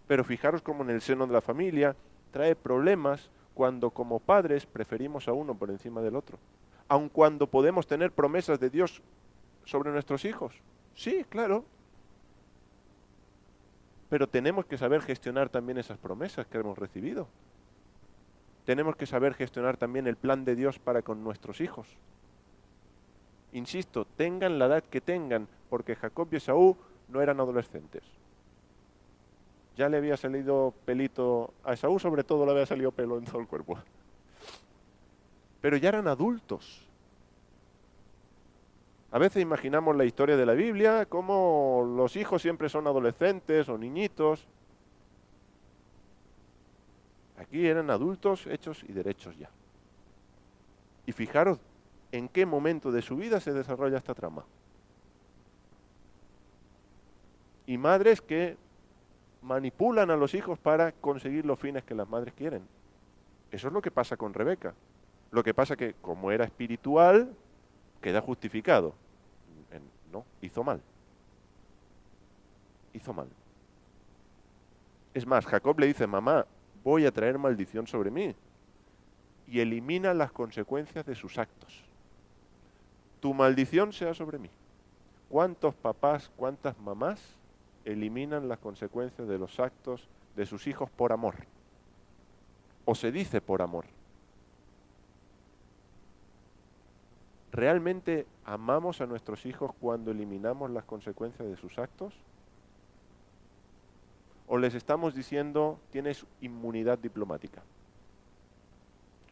Pero fijaros cómo en el seno de la familia trae problemas cuando como padres preferimos a uno por encima del otro. Aun cuando podemos tener promesas de Dios sobre nuestros hijos. Sí, claro. Pero tenemos que saber gestionar también esas promesas que hemos recibido. Tenemos que saber gestionar también el plan de Dios para con nuestros hijos. Insisto, tengan la edad que tengan, porque Jacob y Esaú no eran adolescentes. Ya le había salido pelito a Esaú, sobre todo le había salido pelo en todo el cuerpo. Pero ya eran adultos. A veces imaginamos la historia de la Biblia como los hijos siempre son adolescentes o niñitos. Aquí eran adultos hechos y derechos ya. Y fijaros en qué momento de su vida se desarrolla esta trama. Y madres que manipulan a los hijos para conseguir los fines que las madres quieren. Eso es lo que pasa con Rebeca. Lo que pasa que, como era espiritual, queda justificado. No, hizo mal. Hizo mal. Es más, Jacob le dice, mamá, voy a traer maldición sobre mí. Y elimina las consecuencias de sus actos. Tu maldición sea sobre mí. ¿Cuántos papás, cuántas mamás eliminan las consecuencias de los actos de sus hijos por amor? O se dice por amor. ¿Realmente amamos a nuestros hijos cuando eliminamos las consecuencias de sus actos? ¿O les estamos diciendo, tienes inmunidad diplomática?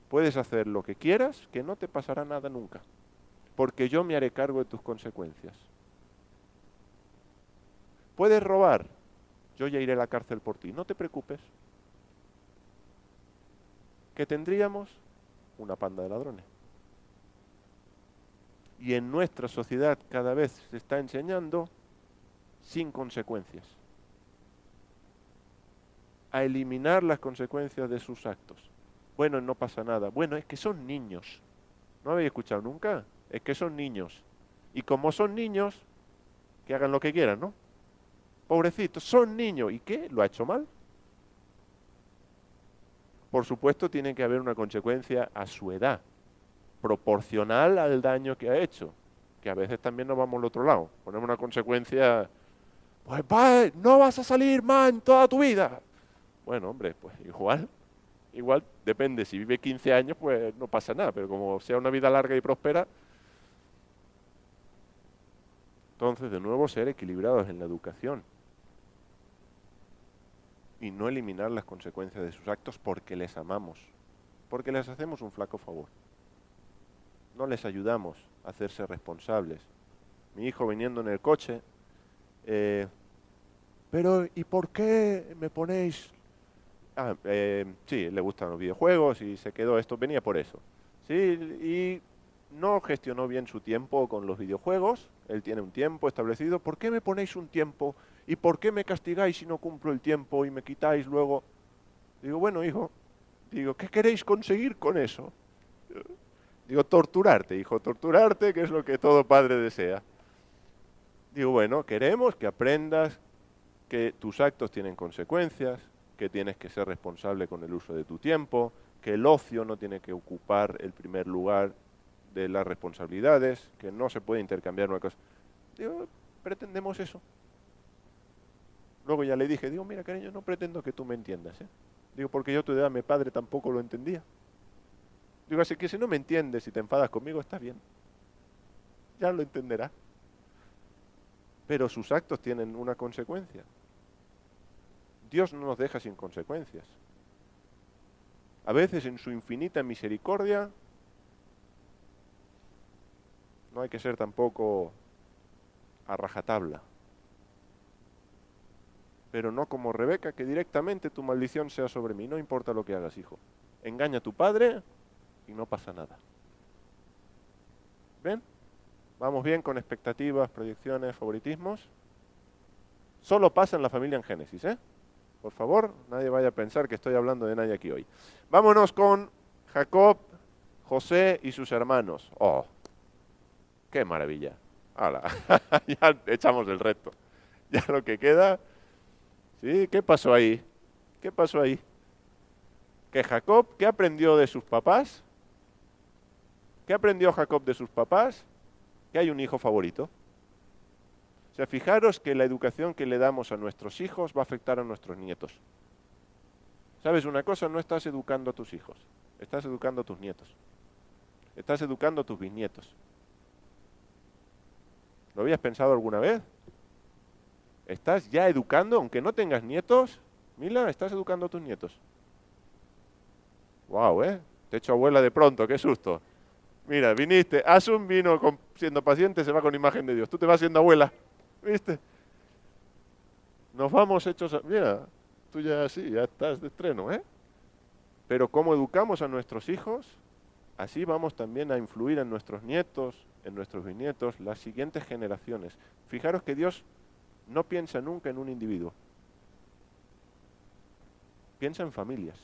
Puedes hacer lo que quieras, que no te pasará nada nunca, porque yo me haré cargo de tus consecuencias. Puedes robar, yo ya iré a la cárcel por ti, no te preocupes. ¿Qué tendríamos? Una panda de ladrones. Y en nuestra sociedad cada vez se está enseñando sin consecuencias. A eliminar las consecuencias de sus actos. Bueno, no pasa nada. Bueno, es que son niños. ¿No habéis escuchado nunca? Es que son niños. Y como son niños, que hagan lo que quieran, ¿no? Pobrecitos, son niños. ¿Y qué? ¿Lo ha hecho mal? Por supuesto, tiene que haber una consecuencia a su edad, proporcional al daño que ha hecho, que a veces también nos vamos al otro lado. Ponemos una consecuencia, pues no vas a salir más en toda tu vida. Bueno, hombre, pues igual depende. Si vive 15 años, pues no pasa nada, pero como sea una vida larga y próspera, entonces de nuevo ser equilibrados en la educación. Y no eliminar las consecuencias de sus actos porque les amamos, porque les hacemos un flaco favor. No les ayudamos a hacerse responsables. Mi hijo viniendo en el coche, pero ¿y por qué me ponéis? Sí, le gustan los videojuegos y se quedó esto, venía por eso. Sí, y no gestionó bien su tiempo con los videojuegos, él tiene un tiempo establecido. ¿Por qué me ponéis un tiempo? ¿Y por qué me castigáis si no cumplo el tiempo y me quitáis luego? Digo, bueno, hijo, ¿qué queréis conseguir con eso? Digo, torturarte, hijo, torturarte, que es lo que todo padre desea. Digo, bueno, queremos que aprendas que tus actos tienen consecuencias, que tienes que ser responsable con el uso de tu tiempo, que el ocio no tiene que ocupar el primer lugar de las responsabilidades, que no se puede intercambiar una cosa. Digo, pretendemos eso. Luego ya le dije, digo, mira, cariño, no pretendo que tú me entiendas, ¿eh? Digo, porque yo a tu edad, mi padre tampoco lo entendía. Digo, así que si no me entiendes y te enfadas conmigo, está bien. Ya lo entenderás. Pero sus actos tienen una consecuencia. Dios no nos deja sin consecuencias. A veces en su infinita misericordia, no hay que ser tampoco a rajatabla. Pero no como Rebeca, que directamente tu maldición sea sobre mí, no importa lo que hagas, hijo. Engaña a tu padre y no pasa nada. ¿Ven? Vamos bien con expectativas, proyecciones, favoritismos. Solo pasa en la familia en Génesis, ¿eh? Por favor, nadie vaya a pensar que estoy hablando de nadie aquí hoy. Vámonos con Jacob, José y sus hermanos. ¡Oh! ¡Qué maravilla! ¡Hala! Ya echamos el resto. Ya lo que queda... ¿Sí? ¿Qué pasó ahí? ¿Qué pasó ahí? Que Jacob, ¿qué aprendió de sus papás? ¿Qué aprendió Jacob de sus papás? Que hay un hijo favorito. O sea, fijaros que la educación que le damos a nuestros hijos va a afectar a nuestros nietos. ¿Sabes una cosa? No estás educando a tus hijos, estás educando a tus nietos. Estás educando a tus bisnietos. ¿Lo habías pensado alguna vez? ¿Estás ya educando, aunque no tengas nietos? Mila, estás educando a tus nietos. Wow, te he hecho abuela de pronto, qué susto. Mira, viniste, Asun vino siendo paciente, se va con imagen de Dios. Tú te vas siendo abuela, ¿viste? Nos vamos hechos mira, tú ya sí, ya estás de estreno, ¿eh? Pero ¿cómo educamos a nuestros hijos? así vamos también a influir en nuestros nietos, en nuestros bisnietos, las siguientes generaciones. Fijaros que Dios no piensa nunca en un individuo, piensa en familias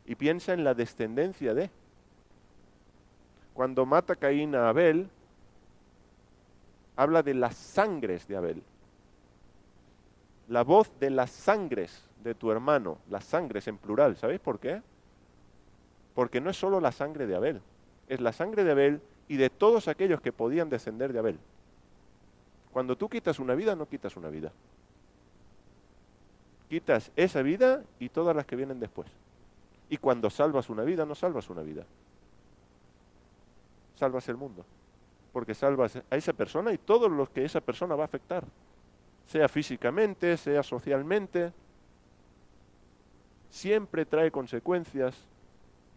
y piensa en la descendencia de. Cuando mata Caín a Abel, habla de las sangres de Abel. La voz de las sangres de tu hermano, las sangres en plural, ¿sabéis por qué? Porque no es solo la sangre de Abel, es la sangre de Abel y de todos aquellos que podían descender de Abel. Cuando tú quitas una vida, no quitas una vida. Quitas esa vida y todas las que vienen después. Y cuando salvas una vida, no salvas una vida. Salvas el mundo. Porque salvas a esa persona y todos los que esa persona va a afectar. Sea físicamente, sea socialmente. Siempre trae consecuencias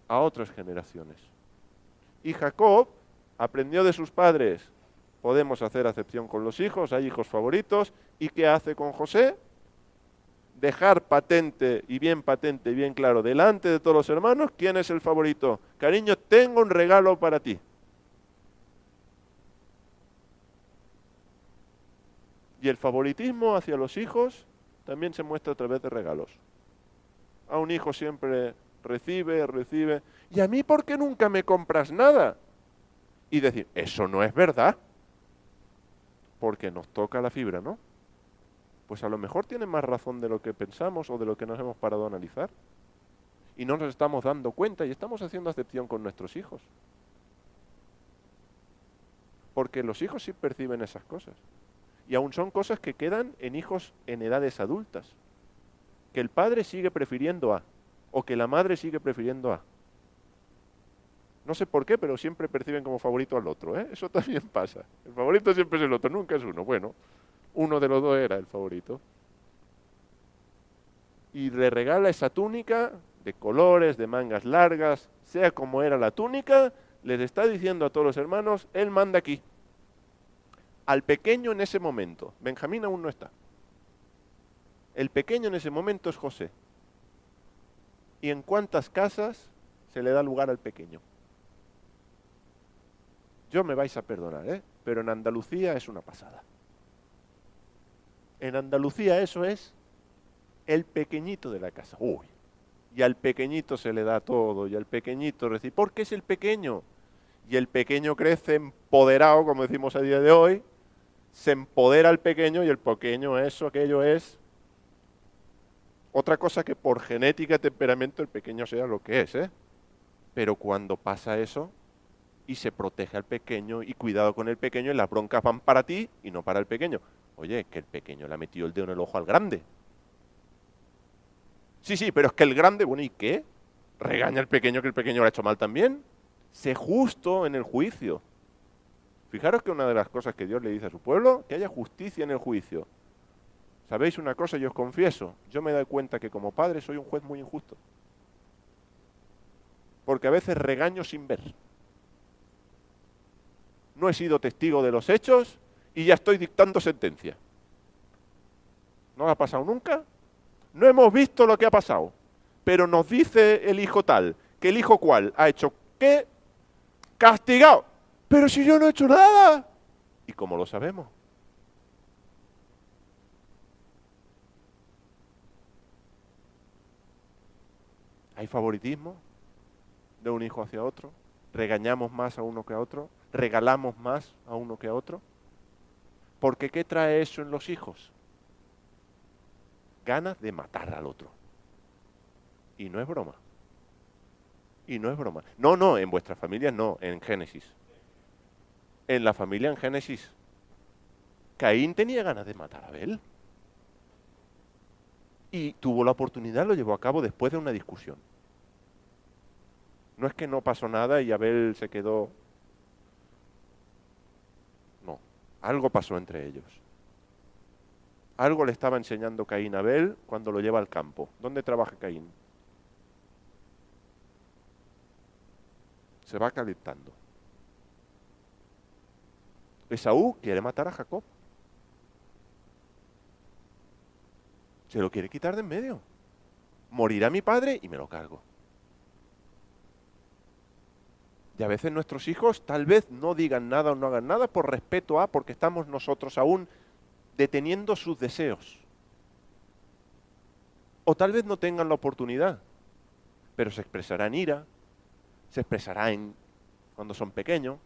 a otras generaciones. Y Jacob aprendió de sus padres. Podemos hacer acepción con los hijos, hay hijos favoritos. ¿Y qué hace con José? Dejar patente y bien claro delante de todos los hermanos quién es el favorito. Cariño, tengo un regalo para ti. Y el favoritismo hacia los hijos también se muestra a través de regalos. A un hijo siempre recibe. ¿Y a mí por qué nunca me compras nada? Y decir, eso no es verdad. Porque nos toca la fibra, ¿no? Pues a lo mejor tiene más razón de lo que pensamos o de lo que nos hemos parado a analizar. Y no nos estamos dando cuenta y estamos haciendo acepción con nuestros hijos. Porque los hijos sí perciben esas cosas. Y aún son cosas que quedan en hijos en edades adultas. Que el padre sigue prefiriendo a, o que la madre sigue prefiriendo a. No sé por qué, pero siempre perciben como favorito al otro, ¿eh? Eso también pasa. El favorito siempre es el otro, nunca es uno. Bueno, uno de los dos era el favorito. Y le regala esa túnica de colores, de mangas largas, sea como era la túnica, les está diciendo a todos los hermanos, él manda aquí. Al pequeño en ese momento, Benjamín aún no está. El pequeño en ese momento es José. ¿Y en cuántas casas se le da lugar al pequeño? Yo me vais a perdonar, ¿eh? Pero en Andalucía es una pasada. En Andalucía eso es el pequeñito de la casa. Uy, y al pequeñito se le da todo, y al pequeñito recibe, porque es el pequeño. Y el pequeño crece empoderado, como decimos a día de hoy, se empodera al pequeño y el pequeño aquello es otra cosa que por genética, temperamento, el pequeño sea lo que es, ¿eh? Pero cuando pasa eso y se protege al pequeño y cuidado con el pequeño y las broncas van para ti y no para el pequeño. Oye, que el pequeño le ha metido el dedo en el ojo al grande. Sí, pero es que el grande, bueno, ¿y qué? Regaña al pequeño que el pequeño lo ha hecho mal también. Sé justo en el juicio. Fijaros que una de las cosas que Dios le dice a su pueblo, que haya justicia en el juicio. ¿Sabéis una cosa? Yo os confieso, yo me doy cuenta que como padre soy un juez muy injusto. Porque a veces regaño sin ver. No he sido testigo de los hechos y ya estoy dictando sentencia. ¿No ha pasado nunca? No hemos visto lo que ha pasado, pero nos dice el hijo tal, que el hijo cual ha hecho ¿qué? Castigado. Pero si yo no he hecho nada. ¿Y cómo lo sabemos? ¿Hay favoritismo de un hijo hacia otro? ¿Regañamos más a uno que a otro? ¿Regalamos más a uno que a otro? Porque ¿qué trae eso en los hijos? Ganas de matar al otro. Y no es broma. Y no es broma. No, en vuestras familias no, en Génesis. En la familia en Génesis, Caín tenía ganas de matar a Abel. Y tuvo la oportunidad, lo llevó a cabo después de una discusión. No es que no pasó nada y Abel se quedó. No, algo pasó entre ellos. Algo le estaba enseñando Caín a Abel cuando lo lleva al campo. ¿Dónde trabaja Caín? Se va calentando. Esaú quiere matar a Jacob. Se lo quiere quitar de en medio. Morirá mi padre y me lo cargo. Y a veces nuestros hijos tal vez no digan nada o no hagan nada por respeto a, porque estamos nosotros aún deteniendo sus deseos. O tal vez no tengan la oportunidad, pero se expresará en ira, se expresará cuando son pequeños,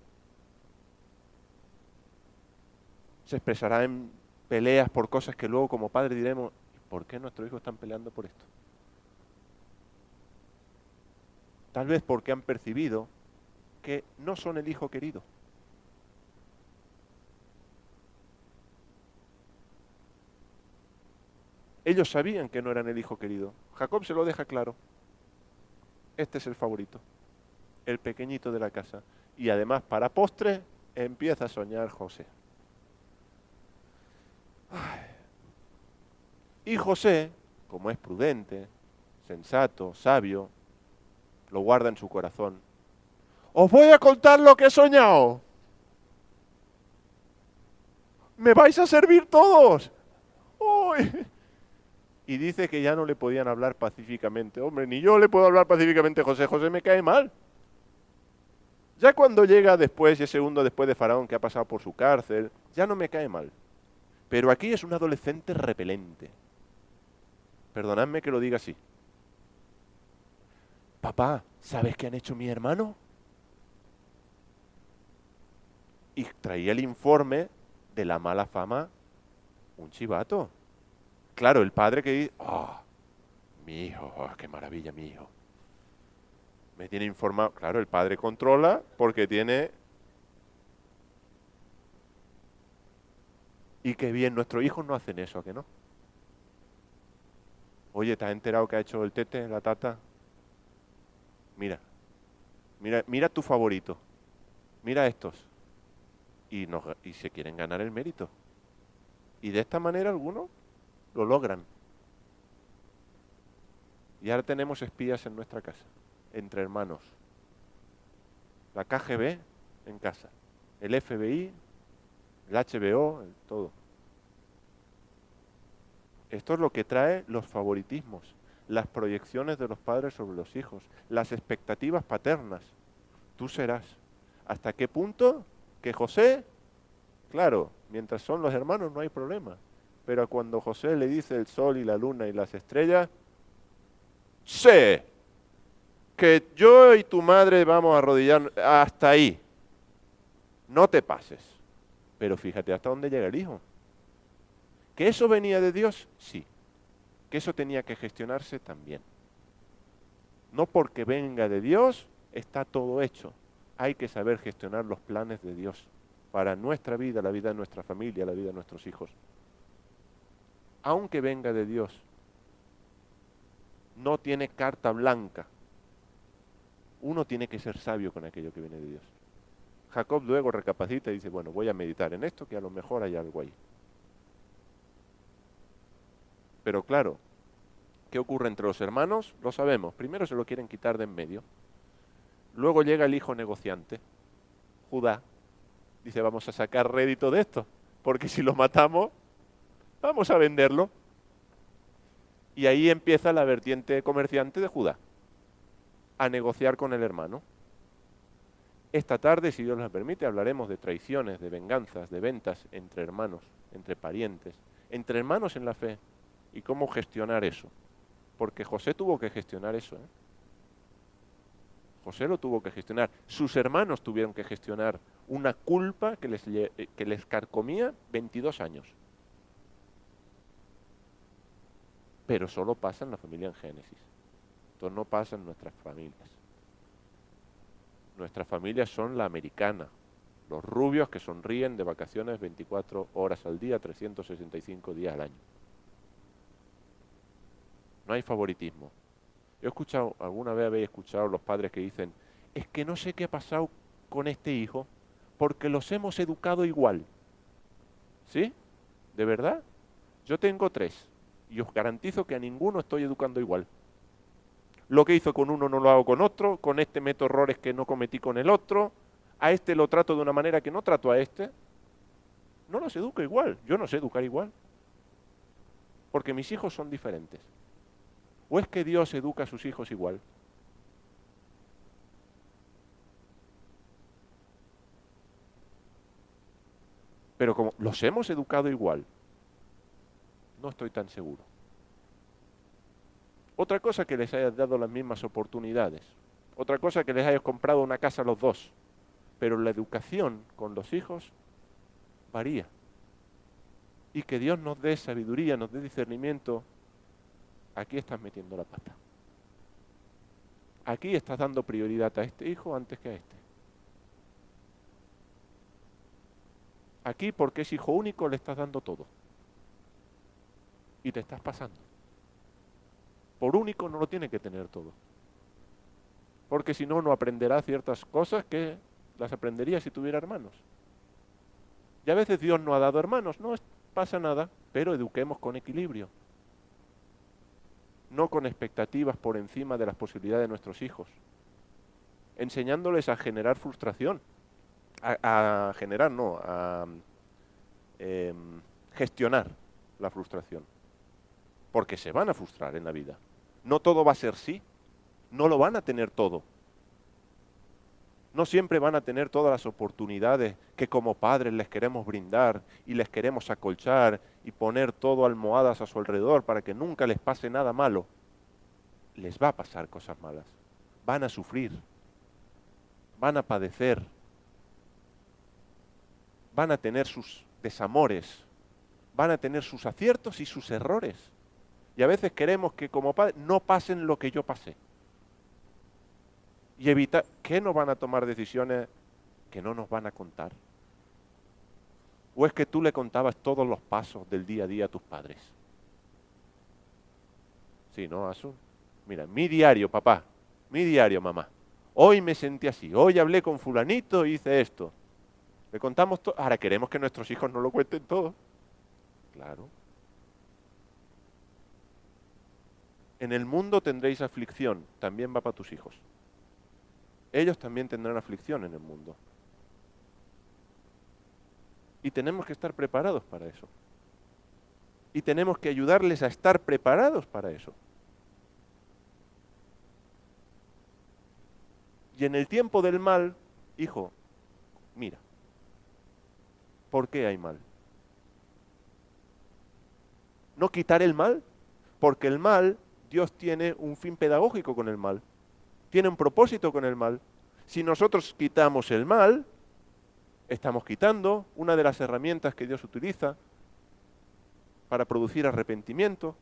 se expresará en peleas por cosas que luego como padres diremos, ¿por qué nuestros hijos están peleando por esto? Tal vez porque han percibido que no son el hijo querido. Ellos sabían que no eran el hijo querido. Jacob se lo deja claro. Este es el favorito, el pequeñito de la casa. Y además, para postre, empieza a soñar José. Ay. Y José, como es prudente, sensato, sabio, lo guarda en su corazón. Os voy a contar lo que he soñado. ¿Me vais a servir todos? ¡Uy! Y dice que ya no le podían hablar pacíficamente. Hombre, ni yo le puedo hablar pacíficamente a José. José me cae mal. Ya cuando llega después, ese segundo después de Faraón que ha pasado por su cárcel, ya no me cae mal. Pero aquí es un adolescente repelente. Perdonadme que lo diga así. Papá, ¿sabes qué han hecho mi hermano? Y traía el informe de la mala fama, un chivato. Claro, el padre que dice, mi hijo, qué maravilla mi hijo. Me tiene informado. Claro, el padre controla porque tiene... Y qué bien, nuestros hijos no hacen eso, ¿a que no? Oye, ¿te has enterado que ha hecho el tete, la tata? Mira, mira tu favorito. Mira estos. Y se quieren ganar el mérito. Y de esta manera algunos lo logran. Y ahora tenemos espías en nuestra casa, entre hermanos. La KGB en casa, el FBI, el HBO, todo. Esto es lo que trae los favoritismos, las proyecciones de los padres sobre los hijos, las expectativas paternas. Tú serás. ¿Hasta qué punto? Que José, claro, mientras son los hermanos no hay problema. Pero cuando José le dice el sol y la luna y las estrellas, sé que yo y tu madre vamos a arrodillarnos hasta ahí. No te pases. Pero fíjate hasta dónde llega el hijo. ¿Que eso venía de Dios? Sí. ¿Que eso tenía que gestionarse? También. No porque venga de Dios está todo hecho. Hay que saber gestionar los planes de Dios para nuestra vida, la vida de nuestra familia, la vida de nuestros hijos. Aunque venga de Dios, no tiene carta blanca. Uno tiene que ser sabio con aquello que viene de Dios. Jacob luego recapacita y dice, bueno, voy a meditar en esto, que a lo mejor hay algo ahí. Pero claro, ¿qué ocurre entre los hermanos? Lo sabemos. Primero se lo quieren quitar de en medio. Luego llega el hijo negociante, Judá. Dice, vamos a sacar rédito de esto, porque si lo matamos, vamos a venderlo. Y ahí empieza la vertiente comerciante de Judá, a negociar con el hermano. Esta tarde, si Dios nos permite, hablaremos de traiciones, de venganzas, de ventas entre hermanos, entre parientes, entre hermanos en la fe, y cómo gestionar eso. Porque José tuvo que gestionar eso, ¿eh? José lo tuvo que gestionar. Sus hermanos tuvieron que gestionar una culpa que les carcomía 22 años. Pero solo pasa en la familia en Génesis. Entonces no pasa en nuestras familias. Nuestras familias son la americana. Los rubios que sonríen de vacaciones 24 horas al día, 365 días al año. No hay favoritismo. Yo he escuchado, alguna vez habéis escuchado los padres que dicen, es que no sé qué ha pasado con este hijo, porque los hemos educado igual. ¿Sí? ¿De verdad? Yo tengo 3, y os garantizo que a ninguno estoy educando igual. Lo que hizo con uno no lo hago con otro, con este meto errores que no cometí con el otro, a este lo trato de una manera que no trato a este. No los educo igual, yo no sé educar igual, porque mis hijos son diferentes. ¿O es que Dios educa a sus hijos igual? Pero como los hemos educado igual, no estoy tan seguro. Otra cosa que les hayas dado las mismas oportunidades. Otra cosa que les hayas comprado una casa a los dos. Pero la educación con los hijos varía. Y que Dios nos dé sabiduría, nos dé discernimiento. Aquí estás metiendo la pata. Aquí estás dando prioridad a este hijo antes que a este. Aquí, porque es hijo único, le estás dando todo. Y te estás pasando. Por único no lo tiene que tener todo. Porque si no, no aprenderá ciertas cosas que las aprendería si tuviera hermanos. Y a veces Dios no ha dado hermanos, no pasa nada, pero eduquemos con equilibrio. No con expectativas por encima de las posibilidades de nuestros hijos. Enseñándoles a generar frustración. A gestionar la frustración. Porque se van a frustrar en la vida. No todo va a ser sí. No lo van a tener todo. No siempre van a tener todas las oportunidades que como padres les queremos brindar y les queremos acolchar y poner todo almohadas a su alrededor para que nunca les pase nada malo. Les va a pasar cosas malas. Van a sufrir. Van a padecer. Van a tener sus desamores. Van a tener sus aciertos y sus errores. Y a veces queremos que como padres no pasen lo que yo pasé. Y evitar que no van a tomar decisiones que no nos van a contar. ¿O es que tú le contabas todos los pasos del día a día a tus padres? Sí, ¿no, Asun? Mira, mi diario, papá, mi diario, mamá. Hoy me sentí así, hoy hablé con fulanito y hice esto. Le contamos todo. Ahora queremos que nuestros hijos no lo cuenten todo. Claro. En el mundo tendréis aflicción, también va para tus hijos. Ellos también tendrán aflicción en el mundo. Y tenemos que estar preparados para eso. Y tenemos que ayudarles a estar preparados para eso. Y en el tiempo del mal, hijo, mira, ¿por qué hay mal? No quitar el mal, porque el mal, Dios tiene un fin pedagógico con el mal. Tiene un propósito con el mal. Si nosotros quitamos el mal, estamos quitando una de las herramientas que Dios utiliza para producir arrepentimiento,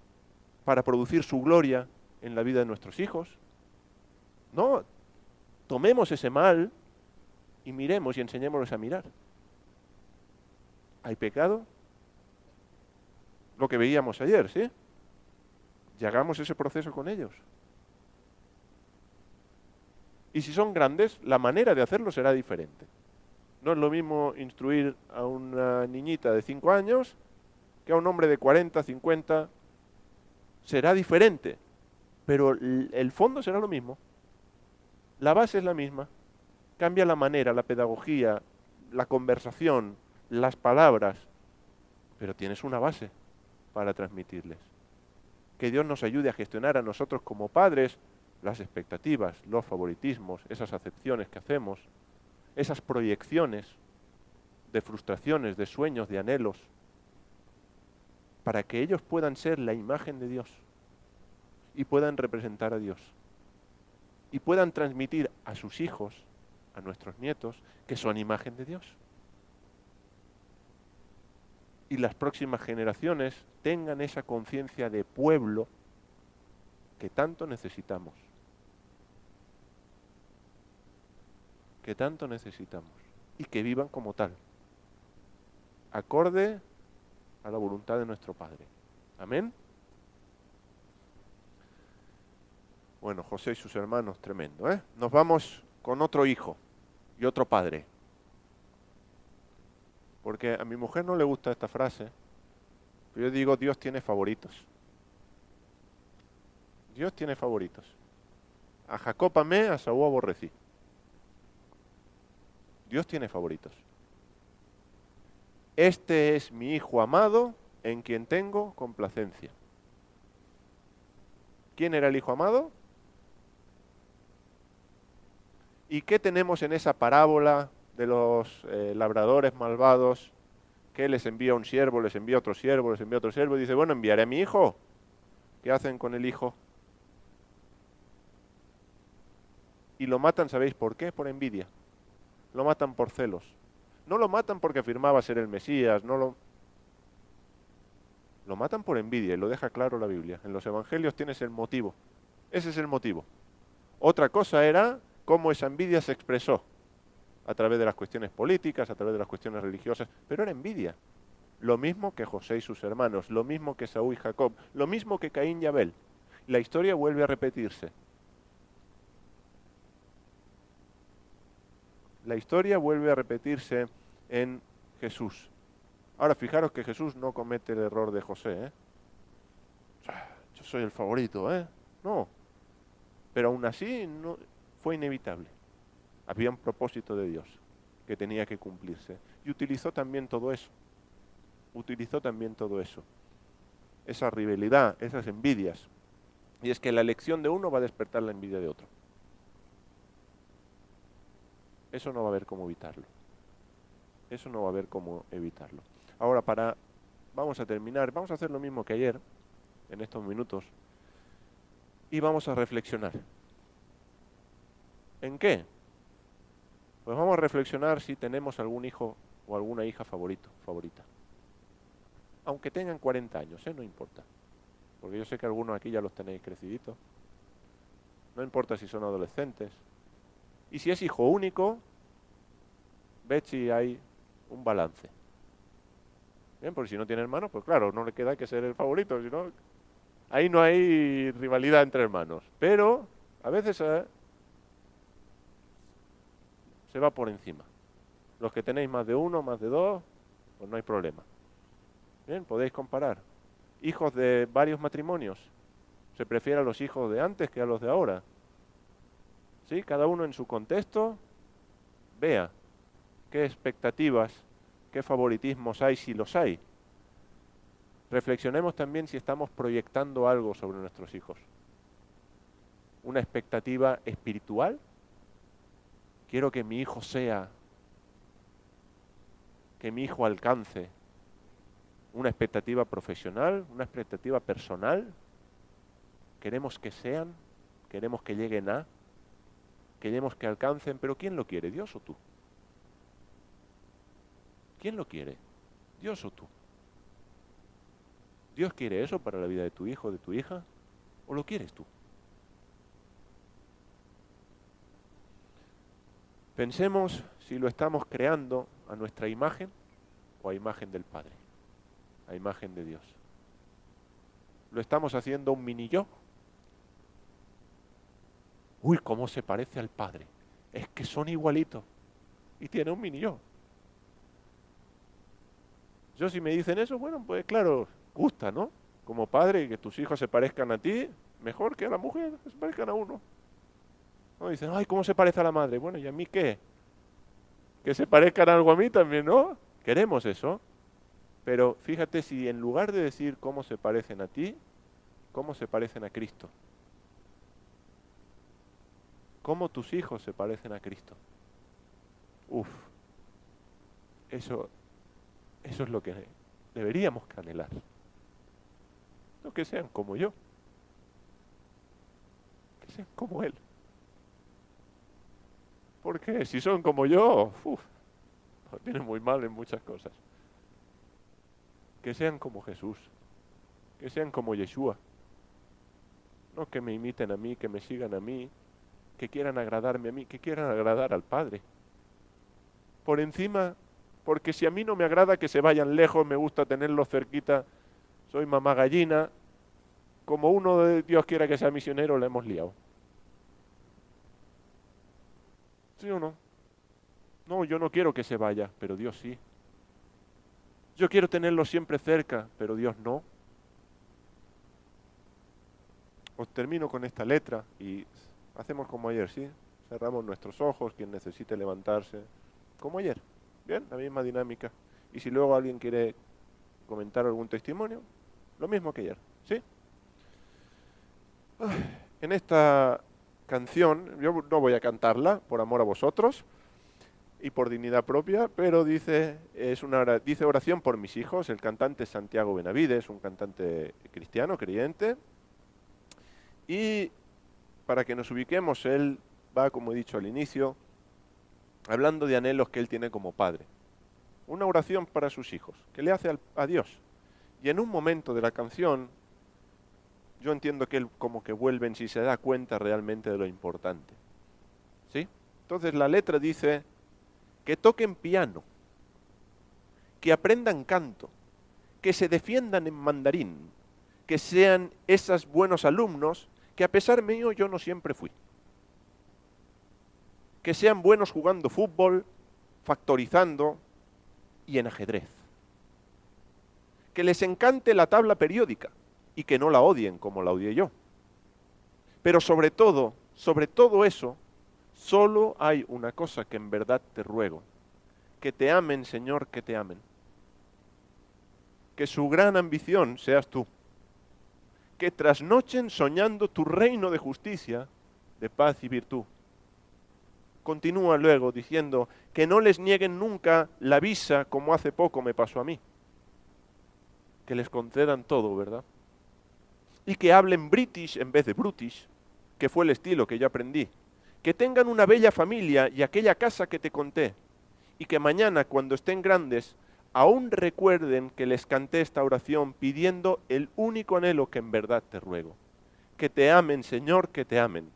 para producir su gloria en la vida de nuestros hijos. No, tomemos ese mal y miremos y enseñémosles a mirar. ¿Hay pecado? Lo que veíamos ayer, ¿sí? Y hagamos ese proceso con ellos. Y si son grandes, la manera de hacerlo será diferente. No es lo mismo instruir a una niñita de 5 años que a un hombre de 40, 50. Será diferente, pero el fondo será lo mismo. La base es la misma. Cambia la manera, la pedagogía, la conversación, las palabras, pero tienes una base para transmitirles. Que Dios nos ayude a gestionar a nosotros como padres las expectativas, los favoritismos, esas acepciones que hacemos, esas proyecciones de frustraciones, de sueños, de anhelos, para que ellos puedan ser la imagen de Dios y puedan representar a Dios y puedan transmitir a sus hijos, a nuestros nietos, que son imagen de Dios. Y las próximas generaciones tengan esa conciencia de pueblo que tanto necesitamos. Que tanto necesitamos. Y que vivan como tal. Acorde a la voluntad de nuestro Padre. Amén. Bueno, José y sus hermanos, tremendo, ¿eh? Nos vamos con otro hijo y otro padre. Porque a mi mujer no le gusta esta frase, pero yo digo, Dios tiene favoritos. Dios tiene favoritos. A Jacob amé, a Saúl aborrecí. Dios tiene favoritos. Este es mi hijo amado, en quien tengo complacencia. ¿Quién era el hijo amado? ¿Y qué tenemos en esa parábola de los labradores malvados que les envía un siervo, les envía otro siervo, les envía otro siervo, y dice, bueno, enviaré a mi hijo. ¿Qué hacen con el hijo? Y lo matan, ¿sabéis por qué? Por envidia. Lo matan por celos. No lo matan porque afirmaba ser el Mesías, lo matan por envidia, y lo deja claro la Biblia. En los evangelios tienes el motivo. Ese es el motivo. Otra cosa era cómo esa envidia se expresó a través de las cuestiones políticas, a través de las cuestiones religiosas, pero era envidia. Lo mismo que José y sus hermanos, lo mismo que Saúl y Jacob, lo mismo que Caín y Abel. La historia vuelve a repetirse. La historia vuelve a repetirse en Jesús. Ahora fijaros que Jesús no comete el error de José, ¿eh? Yo soy el favorito, ¿eh? No. Pero aún así no, fue inevitable. Había un propósito de Dios que tenía que cumplirse. Y utilizó también todo eso. Utilizó también todo eso. Esa rivalidad, esas envidias. Y es que la elección de uno va a despertar la envidia de otro. Eso no va a haber cómo evitarlo. Eso no va a haber cómo evitarlo. Ahora, vamos a terminar, vamos a hacer lo mismo que ayer, en estos minutos, y vamos a reflexionar. ¿En qué? Pues vamos a reflexionar si tenemos algún hijo o alguna hija favorita. Aunque tengan 40 años, no importa. Porque yo sé que algunos aquí ya los tenéis creciditos. No importa si son adolescentes. Y si es hijo único, ved si hay un balance. Bien, porque si no tiene hermanos, pues claro, no le queda que ser el favorito, sino ahí no hay rivalidad entre hermanos. Pero a veces se va por encima. Los que tenéis más de uno, más de dos, pues no hay problema. Bien, podéis comparar. Hijos de varios matrimonios. Se prefiere a los hijos de antes que a los de ahora. ¿Sí? Cada uno en su contexto vea qué expectativas, qué favoritismos hay, si los hay. Reflexionemos también si estamos proyectando algo sobre nuestros hijos. Una expectativa espiritual. Quiero que mi hijo sea, que mi hijo alcance una expectativa profesional, una expectativa personal. Queremos que sean, queremos que lleguen a, queremos que alcancen, pero ¿quién lo quiere, Dios o tú? ¿Quién lo quiere? ¿Dios o tú? ¿Dios quiere eso para la vida de tu hijo o de tu hija? ¿O lo quieres tú? Pensemos si lo estamos creando a nuestra imagen o a imagen del Padre, a imagen de Dios. ¿Lo estamos haciendo un mini yo? Uy, cómo se parece al Padre. Es que son igualitos. Y tiene un mini yo. Yo si me dicen eso, bueno, pues claro, gusta, ¿no? Como padre, que tus hijos se parezcan a ti, mejor que a la mujer, que se parezcan a uno. ¿No? Dicen, ay, ¿cómo se parece a la madre? Bueno, ¿y a mí qué? Que se parezcan algo a mí también, ¿no? Queremos eso. Pero fíjate si en lugar de decir cómo se parecen a ti, cómo se parecen a Cristo. Cómo tus hijos se parecen a Cristo. Uf, eso es lo que deberíamos anhelar. No que sean como yo, que sean como Él. Porque si son como yo, lo tienen muy mal en muchas cosas. Que sean como Jesús, que sean como Yeshua. No que me imiten a mí, que me sigan a mí, que quieran agradarme a mí, que quieran agradar al Padre. Por encima, porque si a mí no me agrada que se vayan lejos, me gusta tenerlos cerquita, soy mamá gallina, como uno de Dios quiera que sea misionero, la hemos liado. ¿Sí o no? No, yo no quiero que se vaya, pero Dios sí. Yo quiero tenerlo siempre cerca, pero Dios no. Os termino con esta letra y hacemos como ayer, ¿sí? Cerramos nuestros ojos, quien necesite levantarse, como ayer. Bien, la misma dinámica. Y si luego alguien quiere comentar algún testimonio, lo mismo que ayer, ¿sí? En esta canción, yo no voy a cantarla por amor a vosotros, y por dignidad propia, pero dice oración por mis hijos. El cantante es Santiago Benavides, un cantante cristiano, creyente. Y para que nos ubiquemos, él va, como he dicho al inicio, hablando de anhelos que él tiene como padre. Una oración para sus hijos, que le hace a Dios. Y en un momento de la canción, yo entiendo que él como que vuelve en sí, se da cuenta realmente de lo importante. ¿Sí? Entonces la letra dice que toquen piano, que aprendan canto, que se defiendan en mandarín, que sean esos buenos alumnos que a pesar mío yo no siempre fui. Que sean buenos jugando fútbol, factorizando y en ajedrez. Que les encante la tabla periódica y que no la odien como la odié yo. Pero sobre todo eso, solo hay una cosa que en verdad te ruego. Que te amen, Señor, que te amen. Que su gran ambición seas tú. Que trasnochen soñando tu reino de justicia, de paz y virtud. Continúa luego diciendo que no les nieguen nunca la visa como hace poco me pasó a mí. Que les concedan todo, ¿verdad? Y que hablen british en vez de brutish, que fue el estilo que yo aprendí. Que tengan una bella familia y aquella casa que te conté. Y que mañana, cuando estén grandes, aún recuerden que les canté esta oración pidiendo el único anhelo que en verdad te ruego. Que te amen, Señor, que te amen.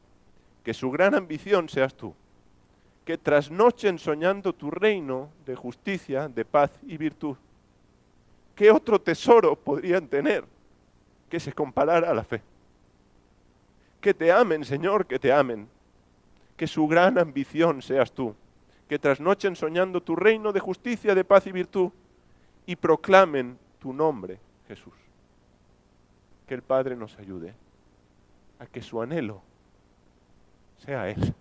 Que su gran ambición seas tú. Que trasnochen soñando tu reino de justicia, de paz y virtud. ¿Qué otro tesoro podrían tener que se comparara a la fe? Que te amen, Señor, que te amen. Que su gran ambición seas tú. Que trasnochen soñando tu reino de justicia, de paz y virtud, y proclamen tu nombre, Jesús. Que el Padre nos ayude a que su anhelo sea Él.